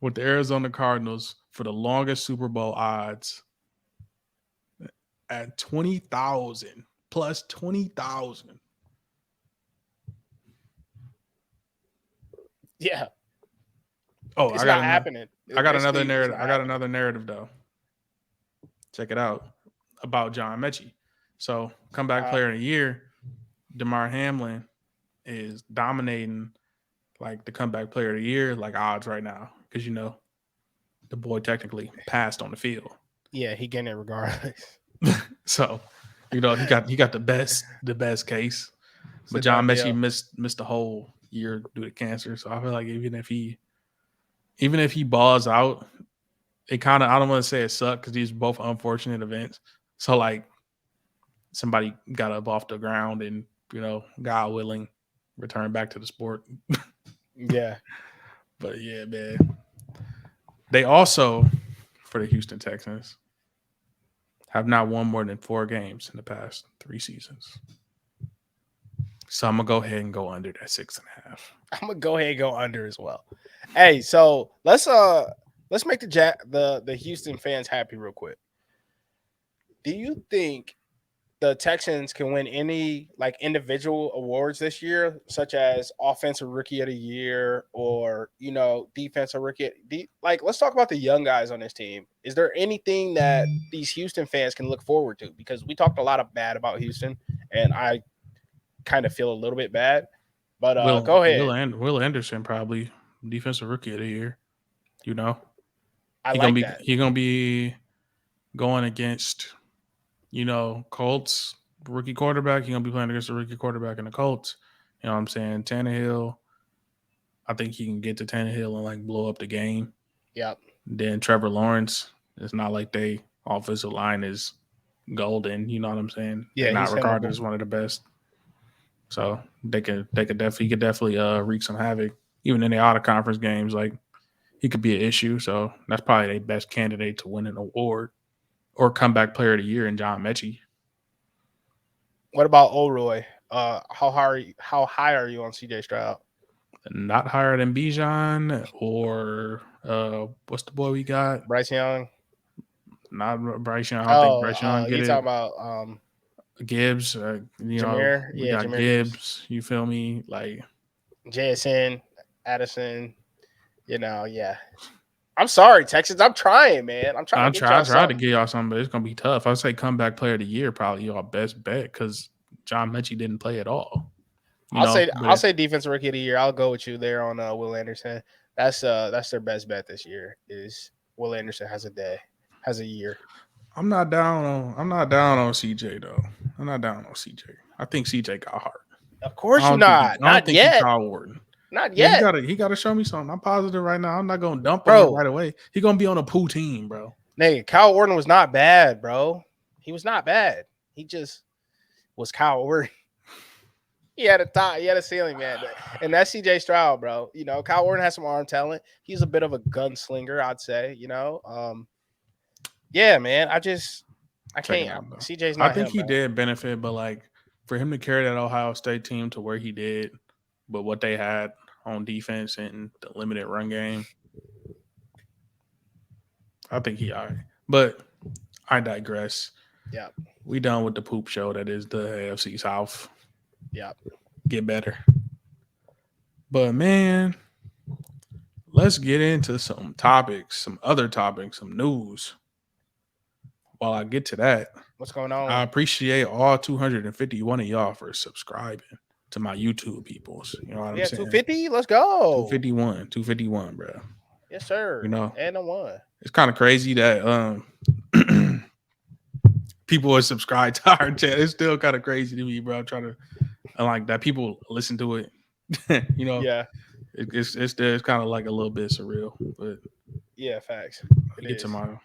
with the Arizona Cardinals for the longest Super Bowl odds at 20,000 plus 20,000. Yeah. Oh, It's not happening. I got another Basically, it's narrative. not I got happening. another narrative though. Check it out about John Mechie. So, comeback player of the year, DeMar Hamlin is dominating like the comeback player of the year like odds right now because the boy technically passed on the field. Yeah, he getting it regardless. So, he got the best case. It's But a John done Mechie deal. missed the whole year due to cancer. So I feel like even if he balls out, it kind of, I don't want to say it sucked because these are both unfortunate events. So like somebody got up off the ground and God willing, return back to the sport. Yeah. But yeah, man. They also, for the Houston Texans, have not won more than 4 games in the past 3 seasons. So I'm gonna go ahead and go under that 6.5. I'm gonna go ahead and go under as well. Hey, so let's make the Houston fans happy real quick. Do you think the Texans can win any like individual awards this year, such as offensive rookie of the year or defensive rookie? Like, let's talk about the young guys on this team. Is there anything that these Houston fans can look forward to? Because we talked a lot of bad about Houston, and I kind of feel a little bit bad. But go ahead. Will Anderson probably defensive rookie of the year. I He like that. gonna be going against Colts rookie quarterback. He gonna be playing against a rookie quarterback in the Colts. You know what I'm saying? Tannehill. I think he can get to Tannehill and like blow up the game. Yep. Then Trevor Lawrence. It's not like they offensive line is golden. You know what I'm saying? Yeah, They're not he's regarded hittable. as one of the best. So he could definitely wreak some havoc. Even in the out of conference games, like he could be an issue. So that's probably their best candidate to win an award or comeback player of the year in John Mechie. What about O'Roy? How high are you on CJ Stroud? Not higher than Bijan or what's the boy we got? Bryce Young. Not Bryce Young. I don't think Bryce Young get you it. talking about Gibbs. Jameer? We Yeah, got Jameer Gibbs. Gibbs. You feel me? Like JSN, Addison. Yeah. I'm sorry, Texans. I'm trying, man. I'm trying to get y'all I tried to something. get y'all something, but it's gonna be tough. I'd say comeback player of the year probably y'all best bet because John Mechie didn't play at all. I'll say defensive rookie of the year. I'll go with you there on Will Anderson. That's their best bet this year. Is Will Anderson has a year. I'm not down on CJ though. I'm not down on CJ. I think CJ got heart. Of course I you're don't think he, not. I don't Not think he yet. Kyle Wharton. Not Yeah, yet. he gotta show me something. I'm positive right now. I'm not gonna dump him Bro. right away. He gonna be on a pool team, bro. Nigga, Kyle Orton was not bad, bro. He was not bad. He just was Kyle Orton. He had a ceiling, man. And that's CJ Stroud, bro. Kyle Orton has some arm talent. He's a bit of a gunslinger, I'd say. Yeah, man. I can't. Out, CJ's I not think him, he man. did benefit, but like for him to carry that Ohio State team to where he did, but what they had on defense and the limited run game, I think he all right. But I digress. Yeah. We done with the poop show that is the AFC South. Yeah. Get better. But man, let's get into some topics, some other topics, some news. While I get to that, What's going on? I appreciate all 251 of y'all for subscribing to my YouTube peoples. You know what I'm saying? 250? Let's go. 251, bro. Yes, sir. And a one. It's kind of crazy that people are subscribed to our channel. It's still kind of crazy to me, bro. I'm trying to like that people listen to it. Yeah. It's kind of like a little bit surreal, but yeah, facts. Get tomorrow.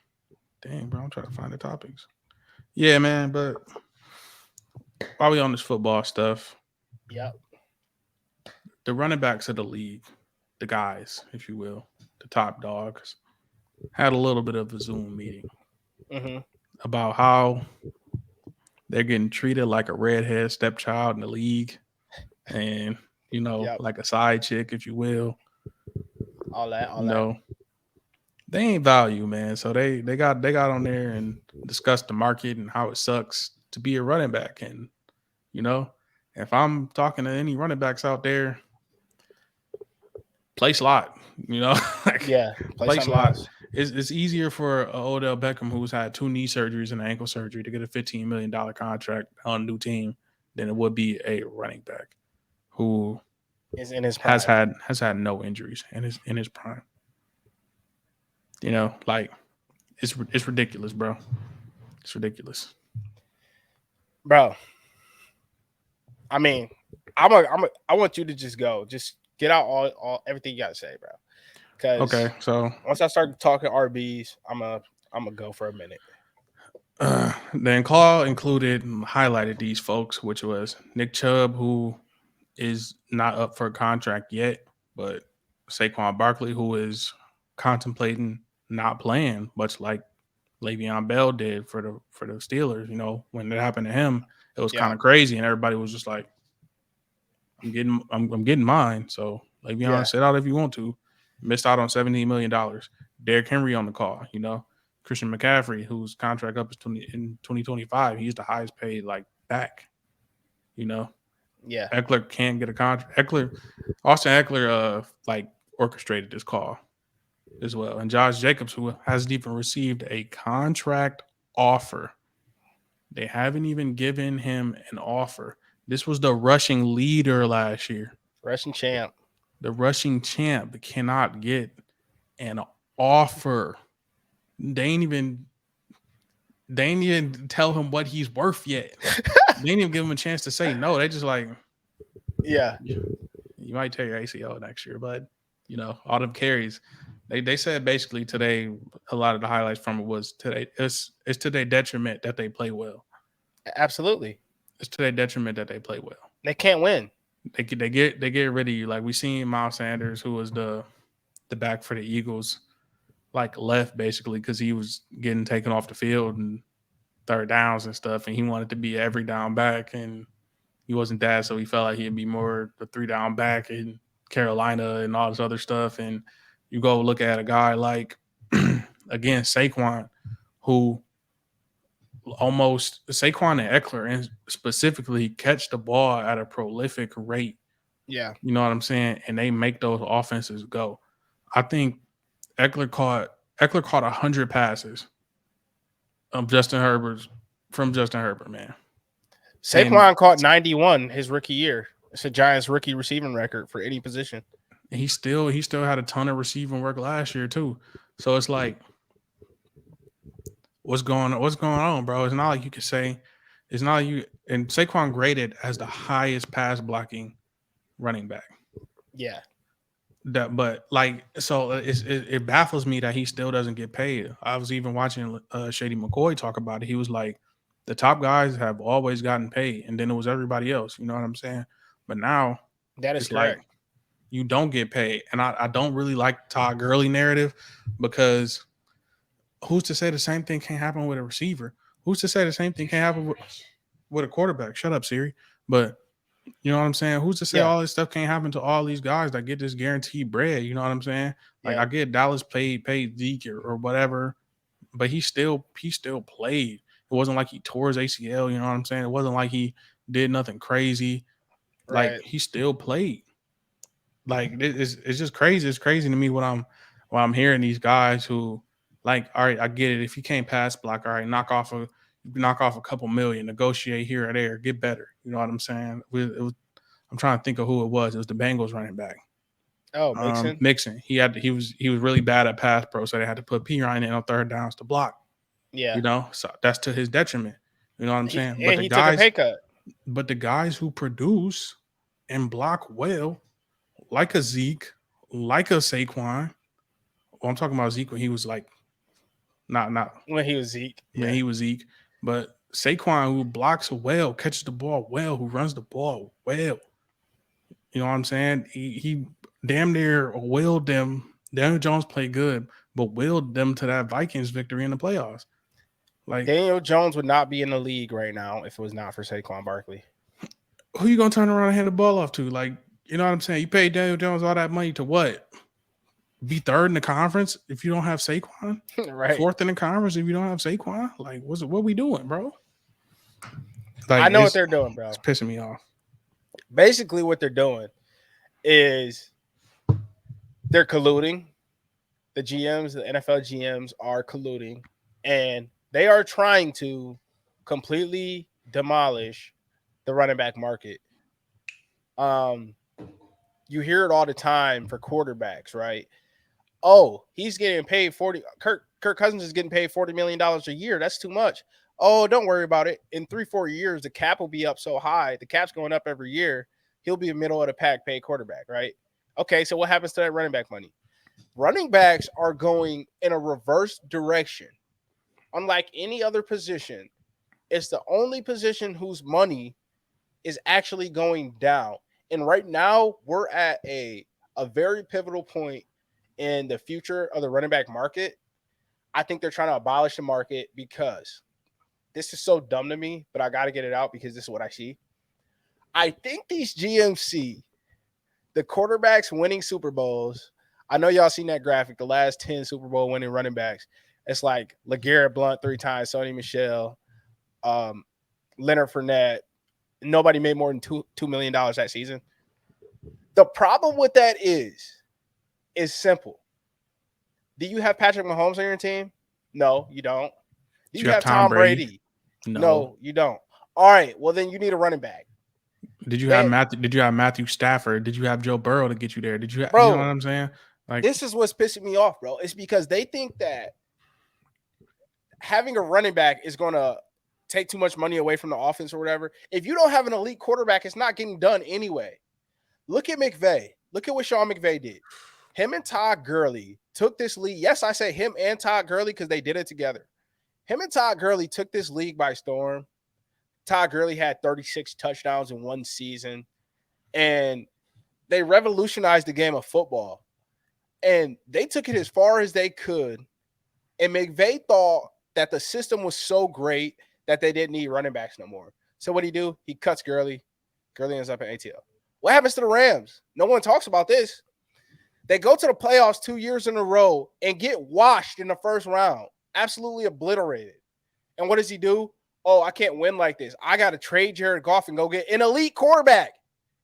Dang, bro, I'm trying to find the topics. Yeah, man, but while we on this football stuff, yep, the running backs of the league, the guys, if you will, the top dogs, had a little bit of a Zoom meeting about how they're getting treated like a redhead stepchild in the league, and like a side chick, if you will. All that. They ain't value, man. So they got on there and discussed the market and how it sucks to be a running back. And if I'm talking to any running backs out there, play slot. You know, like, Yeah, play something slot. else. It's easier for Odell Beckham, who's had 2 knee surgeries and an ankle surgery, to get a $15 million contract on a new team than it would be a running back who Is in his prime. has had no injuries in his prime. You know, like it's ridiculous, bro. It's ridiculous, bro. I mean, I want you to just go, just get out all everything you gotta say, bro. Because okay, so once I start talking RBs, I'm gonna go for a minute. Then call included and highlighted these folks, which was Nick Chubb, who is not up for a contract yet, but Saquon Barkley, who is contemplating not playing, much like Le'Veon Bell did for the Steelers. You know, when it happened to him, it was kind of crazy, and everybody was just like, "I'm getting mine." So Le'Veon sit out if you want to. Missed out on $17 million. Derrick Henry on the call. You know, Christian McCaffrey, whose contract up is in 2025. He's the highest paid back. You know. Yeah. Eckler can't get a contract. Austin Eckler orchestrated this call as well. And Josh Jacobs, who hasn't even received a contract offer. They haven't even given him an offer. This was the rushing leader last year. Rushing champ. The rushing champ cannot get an offer. They ain't even tell him what he's worth yet. They didn't even give him a chance to say no. They just like, yeah, you might tear your ACL next year, but you know, all them carries. They said basically today, a lot of the highlights from it was today. It's to their detriment that they play well. Absolutely, it's to their detriment that they play well. They can't win. They get rid of you. Like we seen Miles Sanders, who was the back for the Eagles, left basically because he was getting taken off the field and third downs and stuff, and he wanted to be every down back, and he wasn't that, so he felt like he'd be more the 3-down back in Carolina and all this other stuff. And you go look at a guy like again Saquon, who almost Saquon and Eckler and specifically catch the ball at a prolific rate. Yeah, you know what I'm saying, and they make those offenses go. I think Eckler caught 100 passes from Justin Herbert, man. Saquon caught 91 his rookie year. It's a Giants rookie receiving record for any position. He still had a ton of receiving work last year too. So it's like, what's going on, bro? It's not like you could say, it's not like you, and Saquon graded as the highest pass blocking running back. Yeah. But it baffles me that he still doesn't get paid. I was even watching Shady McCoy talk about it. He was like, the top guys have always gotten paid, and then it was everybody else. You know what I'm saying? But now that is correct. Like, you don't get paid, and I don't really like the Todd Gurley narrative, because who's to say the same thing can't happen with a receiver? Who's to say the same thing can't happen with a quarterback? Shut up, Siri. But you know what I'm saying? Who's to say all this stuff can't happen to all these guys that get this guaranteed bread? You know what I'm saying? Like, I get Dallas paid Zeke or whatever, but he still played. It wasn't like he tore his ACL. You know what I'm saying? It wasn't like he did nothing crazy. Right. Like, he still played. Like, it's just crazy. It's crazy to me when I'm hearing these guys who, like, all right, I get it. If you can't pass block, all right, knock off a couple million, negotiate here or there, get better. You know what I'm saying? I'm trying to think of who it was. It was the Bengals running back. Oh, Mixon. Mixon. He was really bad at pass pro, so they had to put Pirine in on third downs to block. Yeah. You know, so that's to his detriment. You know what I'm saying? But he took a pay cut. But the guys who produce and block well, like a Zeke, like a Saquon. Well, I'm talking about Zeke when he was like, not when he was Zeke. When he was Zeke. But Saquon, who blocks well, catches the ball well, who runs the ball well. You know what I'm saying? He damn near willed them. Daniel Jones played good, but willed them to that Vikings victory in the playoffs. Like, Daniel Jones would not be in the league right now if it was not for Saquon Barkley. Who you gonna turn around and hand the ball off to? Like, you know what I'm saying? You paid Daniel Jones all that money to what? Be third in the conference if you don't have Saquon? Right. Fourth in the conference if you don't have Saquon? Like, what we doing, bro? Like, I know what they're doing, bro. It's pissing me off. Basically, what they're doing is They're colluding. The GMs, the NFL GMs are colluding, and they are trying to completely demolish the running back market. You hear it all the time for quarterbacks, right? Oh, he's getting paid 40. Kirk Cousins is getting paid $40 million a year. That's too much. Oh, don't worry about it. In 3-4 years, the cap will be up so high. The cap's going up every year. He'll be a middle of the pack paid quarterback, right? Okay, so what happens to that running back money? Running backs are going in a reverse direction. Unlike any other position, it's the only position whose money is actually going down. And right now, we're at a very pivotal point in the future of the running back market. I think they're trying to abolish the market because this is so dumb to me, but I got to get it out because this is what I see. I think these GMs see the quarterbacks winning Super Bowls. I know y'all seen that graphic, the last 10 Super Bowl winning running backs. It's like LeGarrette Blount 3 times, Sony Michel, Leonard Fournette. Nobody made more than $2 million that season. The problem with that is simple. Do you have Patrick Mahomes on your team? No, you don't. Do you have Tom Brady? No, you don't. All right, well then you need a running back. Did you have Matthew Stafford? Did you have Joe Burrow to get you there? Did you bro, you know what I'm saying? Like, this is what's pissing me off, bro. It's because they think that having a running back is going to take too much money away from the offense or whatever. If you don't have an elite quarterback, it's not getting done anyway. Look at McVay. Look at what Sean McVay did. Him and Todd Gurley took this league. Yes, I say him and Todd Gurley because they did it together. Him and Todd Gurley took this league by storm. Todd Gurley had 36 touchdowns in one season, and they revolutionized the game of football. And they took it as far as they could. And McVay thought that the system was so great that they didn't need running backs no more. So what do? He cuts Gurley. Gurley ends up at ATL. What happens to the Rams? No one talks about this. They go to the playoffs 2 years in a row and get washed in the first round. Absolutely obliterated. And what does he do? Oh, I can't win like this. I got to trade Jared Goff and go get an elite quarterback.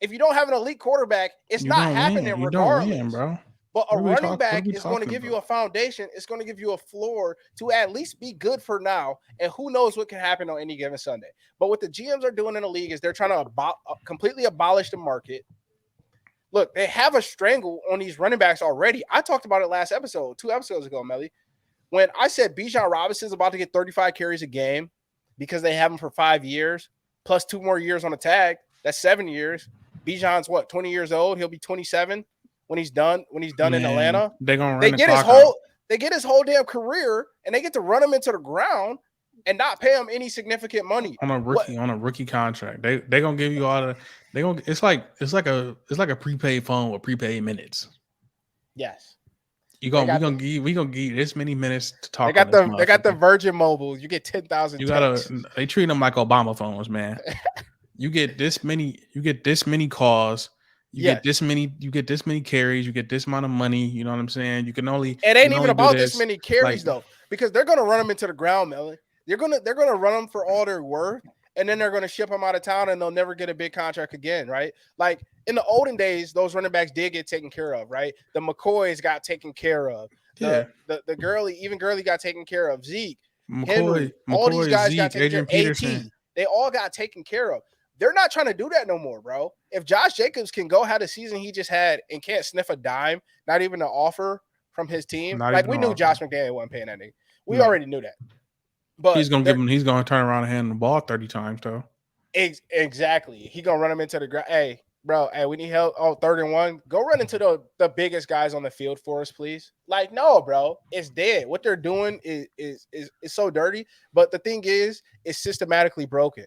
If you don't have an elite quarterback, it's not happening regardless. You don't win, bro. But a running back is going to give you a foundation. It's going to give you a floor to at least be good for now. And who knows what can happen on any given Sunday. But what the GMs are doing in the league is they're trying to completely abolish the market. Look, they have a strangle on these running backs already. I talked about it last episode, 2 episodes ago, Melly. When I said Bijan Robinson's about to get 35 carries a game because they have him for 5 years, plus 2 more years on the tag, that's 7 years. Bijan's 20 years old? He'll be 27 when he's done. When he's done in Atlanta, they're gonna they get his whole. They get his whole damn career, and they get to run him into the ground and not pay him any significant money on a rookie contract. They gonna give you all the. They gonna. It's like a prepaid phone with prepaid minutes. Yes. We gonna give you this many minutes to talk. They got the Virgin Mobile. You get 10,000. They treat them like Obama phones, man. You get this many. You get this many calls. You get this many carries. You get this amount of money. You know what I'm saying? You can only. It ain't even about this many carries though, because they're gonna run them into the ground, Melly. They're gonna run them for all they're worth, and then they're gonna ship them out of town, and they'll never get a big contract again, right? Like in the olden days, those running backs did get taken care of, right? The McCoys got taken care of. The Gurley got taken care of. Zeke, Henry, all these guys got taken care of. AT, they all got taken care of. They're not trying to do that no more, bro. If Josh Jacobs can go have the season he just had and can't sniff a dime, not even an offer from his team, we knew Josh McDaniel wasn't paying that nigga. We already knew that. But he's gonna turn around and hand the ball 30 times though. Exactly. He gonna run him into the ground. Hey, bro, we need help. Oh, 3rd and 1. Go run into the biggest guys on the field for us, please. Like, no, bro, it's dead. What they're doing is so dirty. But the thing is, it's systematically broken.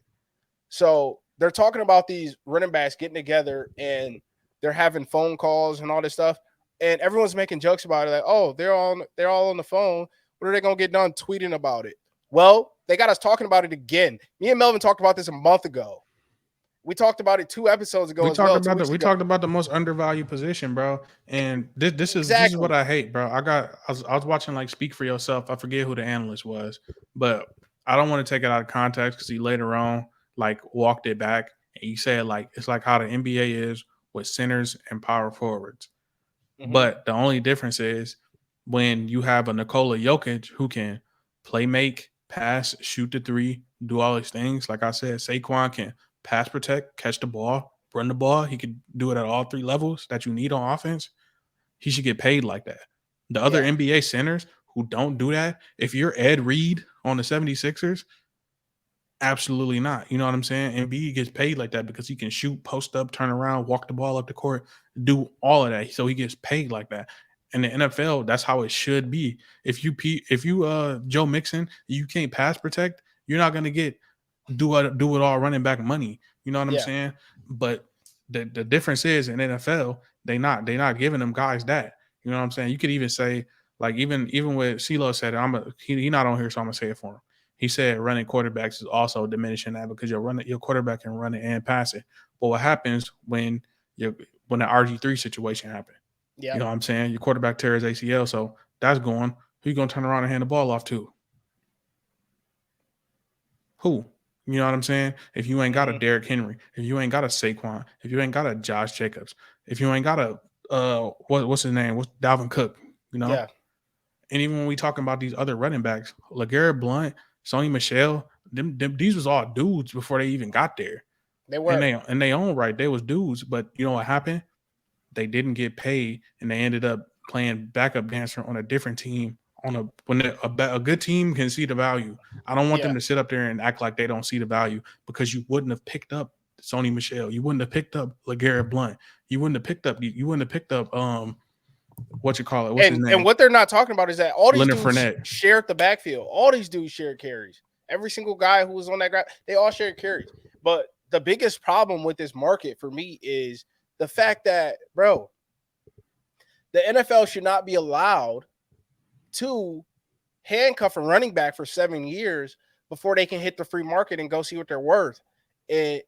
So they're talking about these running backs getting together and they're having phone calls and all this stuff. And everyone's making jokes about it. Like, oh, they're all on the phone. When are they going to get done tweeting about it? Well, they got us talking about it again. Me and Melvin talked about this a month ago. We talked about it 2 episodes ago. We talked about the most undervalued position, bro. And this is what I hate, bro. I was watching like Speak for Yourself. I forget who the analyst was, but I don't want to take it out of context because he later on like walked it back and he said like it's like how the NBA is with centers and power forwards. But the only difference is when you have a Nikola Jokic who can play make, pass, shoot the three, do all these things. Like I said, Saquon can pass protect, catch the ball, run the ball. He could do it at all three levels that you need on offense. He should get paid like that. The other NBA centers who don't do that, if you're Ed Reed on the 76ers, absolutely not. You know what I'm saying? Embiid gets paid like that because he can shoot, post up, turn around, walk the ball up the court, do all of that. So he gets paid like that. In the NFL, that's how it should be. If you Joe Mixon, you can't pass protect, you're not gonna get do it all running back money. You know what I'm saying? But the difference is in NFL, they not giving them guys that. You know what I'm saying? You could even say, like, even with CeeLo said it, he not on here, so I'm gonna say it for him. He said running quarterbacks is also diminishing that because your quarterback can run it and pass it. But what happens when the RG3 situation happened? You know what I'm saying? Your quarterback tears ACL, so that's going. Who you gonna turn around and hand the ball off to? Who? You know what I'm saying? If you ain't got a Derrick Henry, if you ain't got a Saquon, if you ain't got a Josh Jacobs, if you ain't got a what's his name? What's Dalvin Cook? You know? Yeah. And even when we talking about these other running backs, LeGarrette Blount, Sonny Michel, these was all dudes before they even got there. They were. And they own right. They was dudes, but you know what happened? They didn't get paid, and they ended up playing backup dancer on a different team. When a good team can see the value. I don't want them to sit up there and act like they don't see the value because you wouldn't have picked up Sonny Michel. You wouldn't have picked up LeGarrette Blount. You wouldn't have picked up what you call it? What's his name? And what they're not talking about is that all these Leonard dudes Fournette shared the backfield. All these dudes shared carries. Every single guy who was on that ground, they all shared carries. But the biggest problem with this market for me is the fact that, bro, the NFL should not be allowed to handcuff a running back for 7 years before they can hit the free market and go see what they're worth and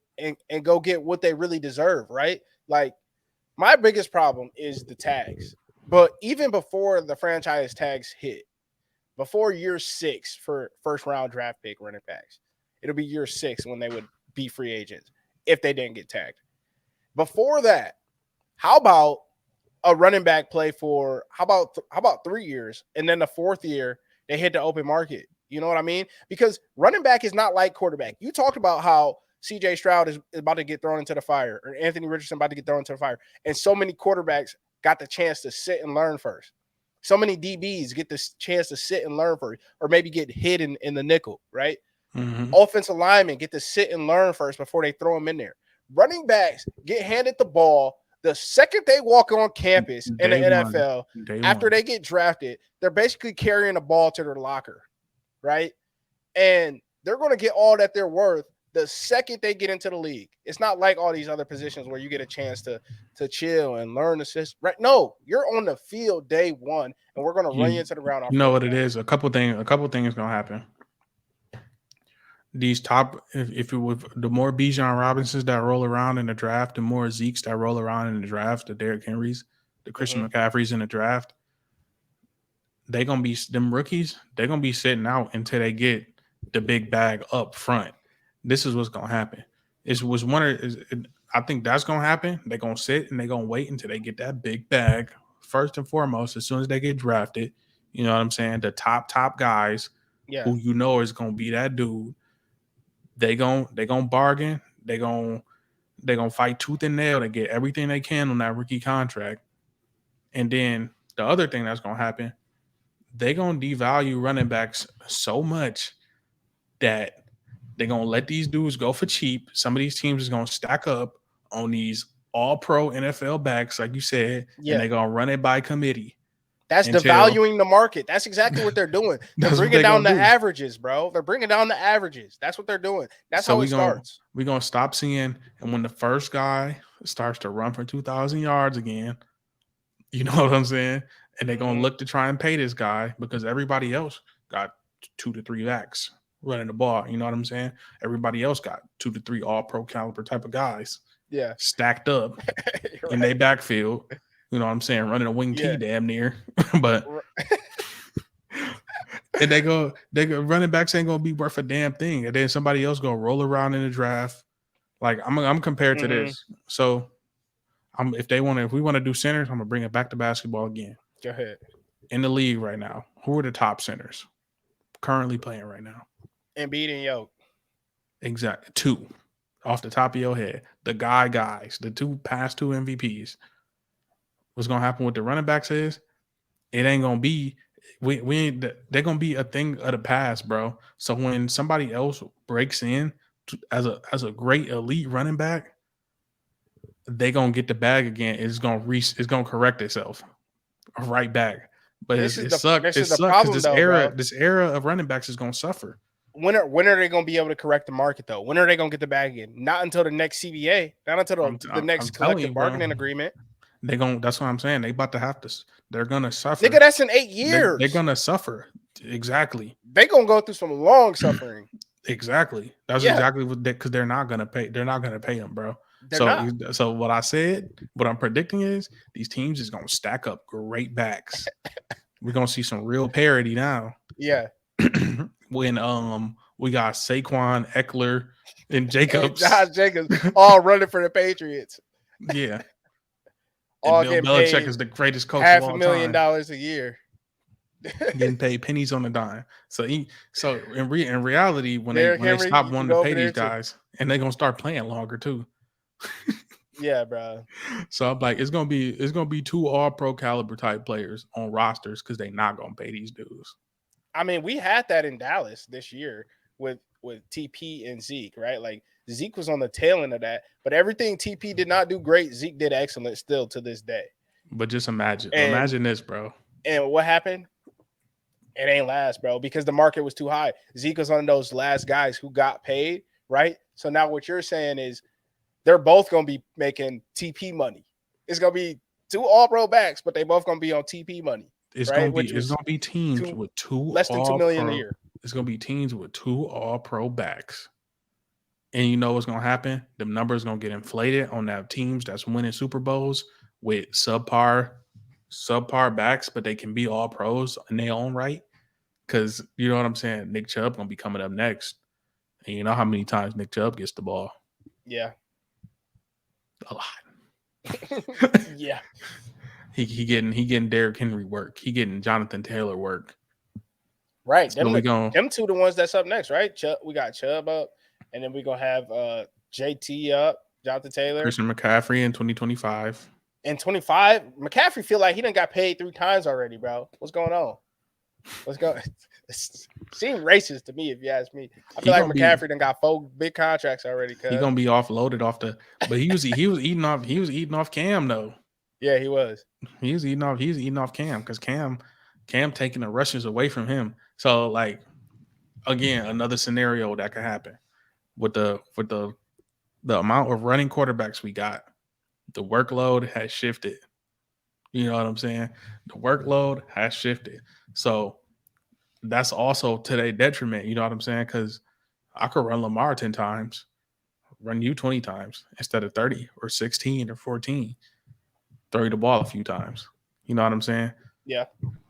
go get what they really deserve, right? Like, my biggest problem is the tags. But even before the franchise tags hit, before year 6 for first round draft pick running backs, it'll be year 6 when they would be free agents if they didn't get tagged. Before that, how about a running back play for how about 3 years, and then the 4th year they hit the open market? You know what I mean? Because running back is not like quarterback. You talked about how CJ Stroud is about to get thrown into the fire, or Anthony Richardson about to get thrown into the fire, and so many quarterbacks got the chance to sit and learn first. So many DBs get this chance to sit and learn first, or maybe get hit in the nickel, right? Mm-hmm. Offensive linemen get to sit and learn first before they throw them in there. Running backs get handed the ball the second they walk on campus in the NFL. After they get drafted, they're basically carrying the ball to their locker, right? And they're going to get all that they're worth the second they get into the league. It's not like all these other positions where you get a chance to chill and learn the system. Right? No, you're on the field day one, and we're going to run you into the ground. You know what it is? A couple things going to happen. These top, the more Bijan Robinsons that roll around in the draft, the more Zekes that roll around in the draft, the Derrick Henrys, the Christian McCaffreys in the draft, they gonna be them rookies. They're gonna be sitting out until they get the big bag up front. This is what's gonna happen. I think that's gonna happen. They're gonna sit and they're gonna wait until they get that big bag first and foremost. As soon as they get drafted, you know what I'm saying. The top guys, who you know is gonna be that dude. They gonna bargain. They gonna fight tooth and nail to get everything they can on that rookie contract. And then the other thing that's gonna happen, they gonna devalue running backs so much that they're gonna let these dudes go for cheap. Some of these teams is gonna stack up on these all-pro NFL backs, like you said, and they're gonna run it by committee. That's devaluing the market. That's exactly what they're doing. They're bringing down the averages, bro. They're bringing down the averages. That's what they're doing. That's how it starts. We're going to stop seeing, and when the first guy starts to run for 2,000 yards again, you know what I'm saying? And they're going to look to try and pay this guy because everybody else got 2 to 3 backs running the ball. You know what I'm saying? Everybody else got 2 to 3 all-pro caliber type of guys stacked up in their backfield. You know what I'm saying? Running a wing T damn near. But and they go running backs ain't gonna be worth a damn thing. And then somebody else gonna roll around in the draft. Like I'm compared to this. So If we want to do centers, I'm gonna bring it back to basketball again. Go ahead. In the league right now, who are the top centers currently playing right now? Embiid and Yoke. Exactly. 2 off the top of your head. The guys, the past 2 MVPs. What's gonna happen with the running backs is it ain't gonna be they're gonna be a thing of the past, bro. So when somebody else breaks in as a great elite running back, they gonna get the bag again. It's gonna correct itself right back. But it sucks because this era of running backs is gonna suffer. When are they going to be able to correct the market, though? When are they going to get the bag in? Not until the next CBA. Not until the next collective bargaining agreement. That's what I'm saying. They about to have to. They're gonna suffer. Nigga, that's in 8 years. They're gonna suffer. Exactly. They're gonna go through some long suffering. Exactly. That's exactly what because they're not gonna pay. They're not gonna pay them, bro. So what I said, what I'm predicting is these teams is gonna stack up great backs. We're gonna see some real parity now. Yeah. When we got Saquon, Eckler, and Jacobs, Josh Jacobs, all running for the Patriots. Yeah. All Bill Belichick is the greatest coach of all time. $500,000 a year. Getting paid pennies on the dime. So in reality, when they stop wanting to pay these guys, and they're gonna start playing longer too. Yeah, bro. So I'm like, it's gonna be 2 all-pro caliber type players on rosters because they're not gonna pay these dudes. I mean, we had that in Dallas this year with TP and Zeke, right? Like Zeke was on the tail end of that, but everything TP did not do great, Zeke did excellent still to this day. But just imagine this, bro. And what happened? It ain't last, bro, because the market was too high. Zeke was one of those last guys who got paid, right? So now what you're saying is they're both going to be making TP money. It's going to be 2 all-pro backs, but they both going to be on TP money. It's right? going to be teams with less than $2 million a year. It's going to be teams with 2 all-pro backs. And you know what's going to happen? The numbers going to get inflated on that teams that's winning Super Bowls with subpar backs, but they can be all pros in their own right. Because you know what I'm saying? Nick Chubb going to be coming up next. And you know how many times Nick Chubb gets the ball? Yeah. A lot. Yeah. He getting Derrick Henry work. He getting Jonathan Taylor work. Right. So them 2 the ones that's up next, right? We got Chubb up, and then we're going to have JT up, Jonathan Taylor. Christian McCaffrey in 2025. In 25, McCaffrey feel like he done got paid 3 times already, bro. What's going on? It seems racist to me, if you ask me. I feel like McCaffrey done got 4 big contracts already. He's gonna be offloaded off but he was eating off Cam though. Yeah, he was. He was eating off Cam because Cam taking the rushes away from him. So like again, another scenario that could happen with the amount of running quarterbacks we got. The workload has shifted. You know what I'm saying? The workload has shifted. So that's also to their detriment. You know what I'm saying? Because I could run Lamar 10 times, run you 20 times instead of 30 or 16 or 14. Throw you the ball a few times. You know what I'm saying? Yeah.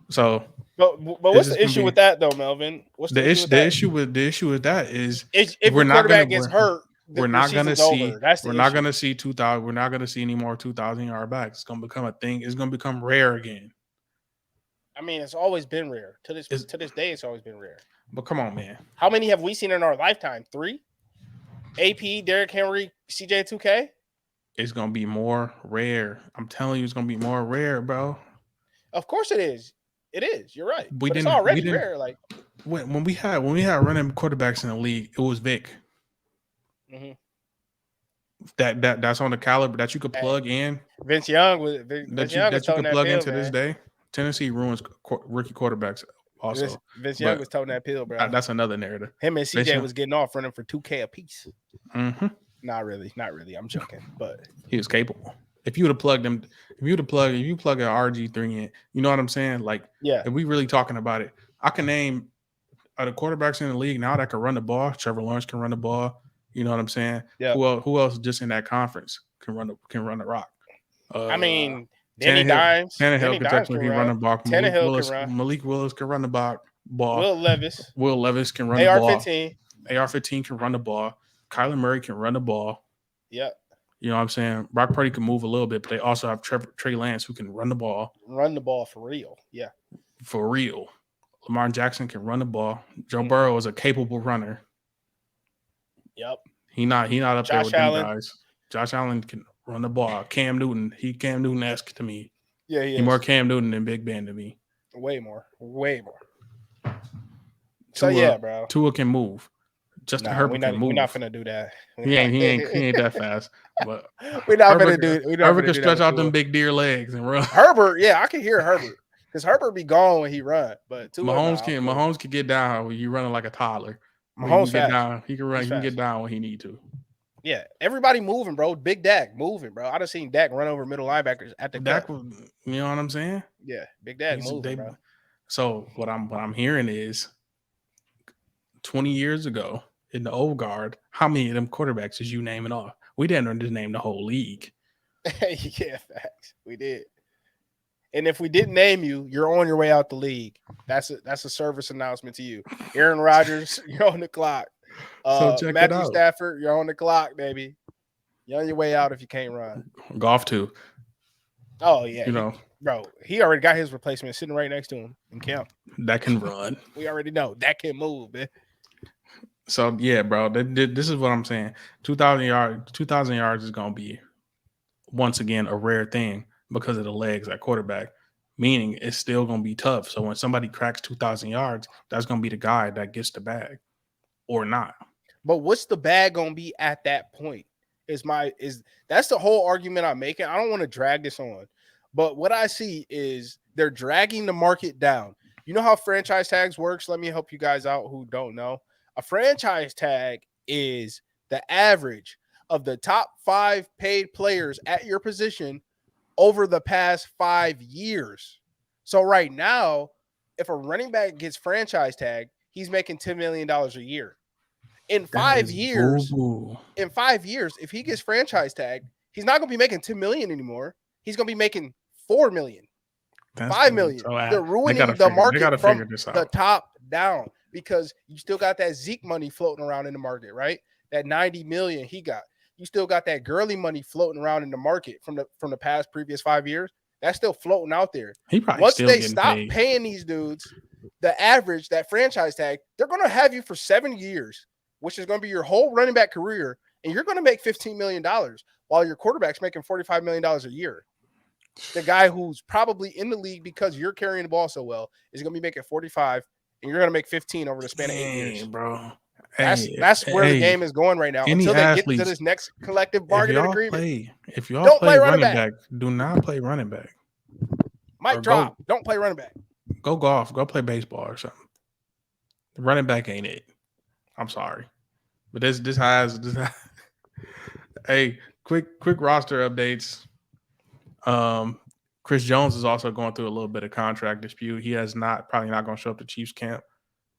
So, but what's the issue with that though, Melvin? What's the issue with that is if the quarterback gets hurt, we're not going to see. We're not going to see 2,000. We're not going to see any more 2,000-yard backs. It's going to become a thing. It's going to become rare again. I mean, it's always been rare. To this day, it's always been rare. But come on, man. How many have we seen in our lifetime? 3? AP, Derrick Henry, CJ2K? It's going to be more rare. I'm telling you, it's going to be more rare, bro. Of course it is. It is. You're right. It's already rare. Like when we had running quarterbacks in the league, it was Vic. Mm-hmm. That's on the caliber that you could plug in. Vince Young was that you could plug into this day. Tennessee ruins rookie quarterbacks. Also, Vince Young was toting that pill, bro. That's another narrative. Him and CJ was getting off running for $2K a piece. Mm-hmm. Not really. I'm joking, but he was capable. If you plug an RG3 in, you know what I'm saying? Like, yeah. If we really talking about it, I can name the quarterbacks in the league now that can run the ball. Trevor Lawrence can run the ball. You know what I'm saying? Yeah. Who else just in that conference can run the rock? I mean, Danny Dimes. Tannehill can technically run the ball. Malik Willis can run the ball. Will Levis can run the ball. AR-15 can run the ball. Kyler Murray can run the ball. Yep. You know what I'm saying? Brock Purdy can move a little bit, but they also have Trey Lance who can run the ball. Run the ball for real. Yeah. For real. Lamar Jackson can run the ball. Joe Burrow is a capable runner. Yep. He not up there with Allen. them guys. Josh Allen can run the ball. Cam Newton-esque to me. Yeah, He more Cam Newton than Big Ben to me. Way more. Tua, yeah, bro. Tua can move. Justin Herbert can move. We're not finna do that. He ain't that fast. But we're not gonna do. Herbert can stretch out them big deer legs and run. Herbert, yeah, I can hear Herbert because Herbert be gone when he run. But Mahomes can get down when you running like a toddler. Mahomes get down. He can run. He can get down when he need to. Yeah, everybody moving, bro. Big Dak moving, bro. I done seen Dak run over middle linebackers at the Dak. You know what I'm saying? Yeah, Big Dak moving, bro. So what I'm hearing is 20 years ago in the old guard, how many of them quarterbacks is you naming off? We didn't just name the whole league. Yeah, facts. We did. And if we didn't name you, you're on your way out the league. That's a service announcement to you. Aaron Rodgers, you're on the clock. So check Matthew it out. Stafford, you're on the clock, baby. You're on your way out if you can't run. Golf too. Oh yeah, he already got his replacement sitting right next to him in camp. That can run. We already know that can move, man. So yeah, bro, this is what I'm saying. 2,000 yards is gonna be once again a rare thing because of the legs at quarterback. Meaning it's still gonna be tough. So when somebody cracks 2,000 yards, that's gonna be the guy that gets the bag, or not. But what's the bag gonna be at that point? That's the whole argument I'm making. I don't want to drag this on, but what I see is they're dragging the market down. You know how franchise tags works? Let me help you guys out who don't know. A franchise tag is the average of the top 5 paid players at your position over the past 5 years. So right now, if a running back gets franchise tagged, he's making $10 million a year. In 5 years, if he gets franchise tagged, he's not going to be making $10 million anymore. He's going to be making $4 million, $5 million. So they're ruining the market from the top down because you still got that Zeke money floating around in the market, right? That $90 million he got. You still got that Gurley money floating around in the market from the previous 5 years. That's still floating out there. Once they stop paying these dudes, the average, that franchise tag, they're going to have you for 7 years, which is going to be your whole running back career, and you're going to make $15 million while your quarterback's making $45 million a year. The guy who's probably in the league because you're carrying the ball so well is going to be making 45, and you're going to make 15 over the span of 8 years. Bro. That's where the game is going right now. Until they get to this next collective bargaining agreement. If y'all play running back, do not play running back. Might drop. Don't play running back. Go golf. Go play baseball or something. The running back ain't it. I'm sorry. But this has hey, quick roster updates. Chris Jones is also going through a little bit of contract dispute. He probably not going to show up to Chiefs camp,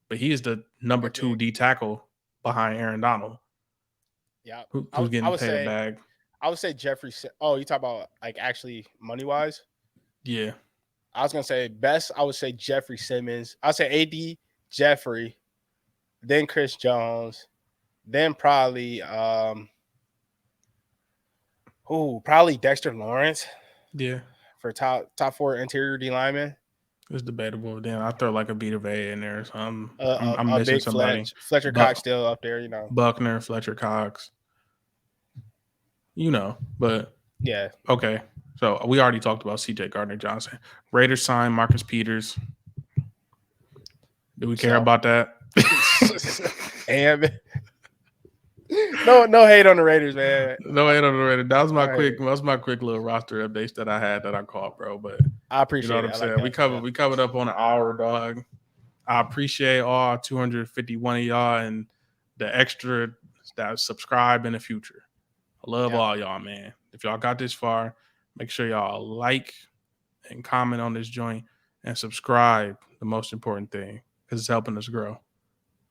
but he is the number 2 D tackle behind Aaron Donald. Yeah, who's getting paid a bag? I would say Jeffrey. Oh, you talk about like actually money wise? Yeah, I was gonna say best. I would say Jeffrey Simmons. I'd say AD, Jeffrey, then Chris Jones, then probably probably Dexter Lawrence. Yeah, for top 4 interior D lineman. It's debatable. Then I throw like a Vita Vea in there. So I'm missing somebody. Fletcher Cox still up there, you know. Buckner, Fletcher Cox. You know, but yeah. Okay. So we already talked about CJ Gardner-Johnson. Raiders signed Marcus Peters. Do we care about that? And no hate on the Raiders, man. No hate on the Raiders. That was my quick little roster updates that I had that I caught, bro. But I appreciate you know what I'm saying. We covered up on an hour, dog. I appreciate all 251 of y'all and the extra that subscribe in the future. I love all y'all, man. If y'all got this far, make sure y'all like and comment on this joint and subscribe. The most important thing because it's helping us grow.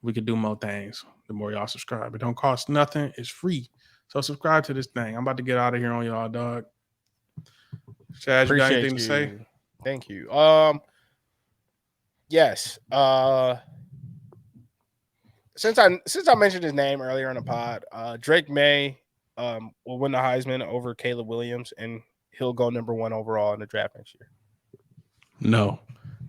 We could do more things the more y'all subscribe. It don't cost nothing. It's free. So subscribe to this thing. I'm about to get out of here on y'all, dog. Chad, you got anything to say? Thank you. Yes. Since I mentioned his name earlier in the pod, Drake May will win the Heisman over Caleb Williams, and he'll go number 1 overall in the draft next year. No.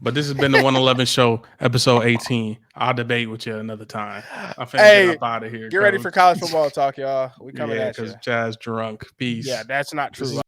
But this has been the 111 show, episode 18. I'll debate with you another time. I'm finna get up out of here. Get ready for college football talk, y'all. We coming at you. Because Jazz drunk. Peace. Yeah, that's not true.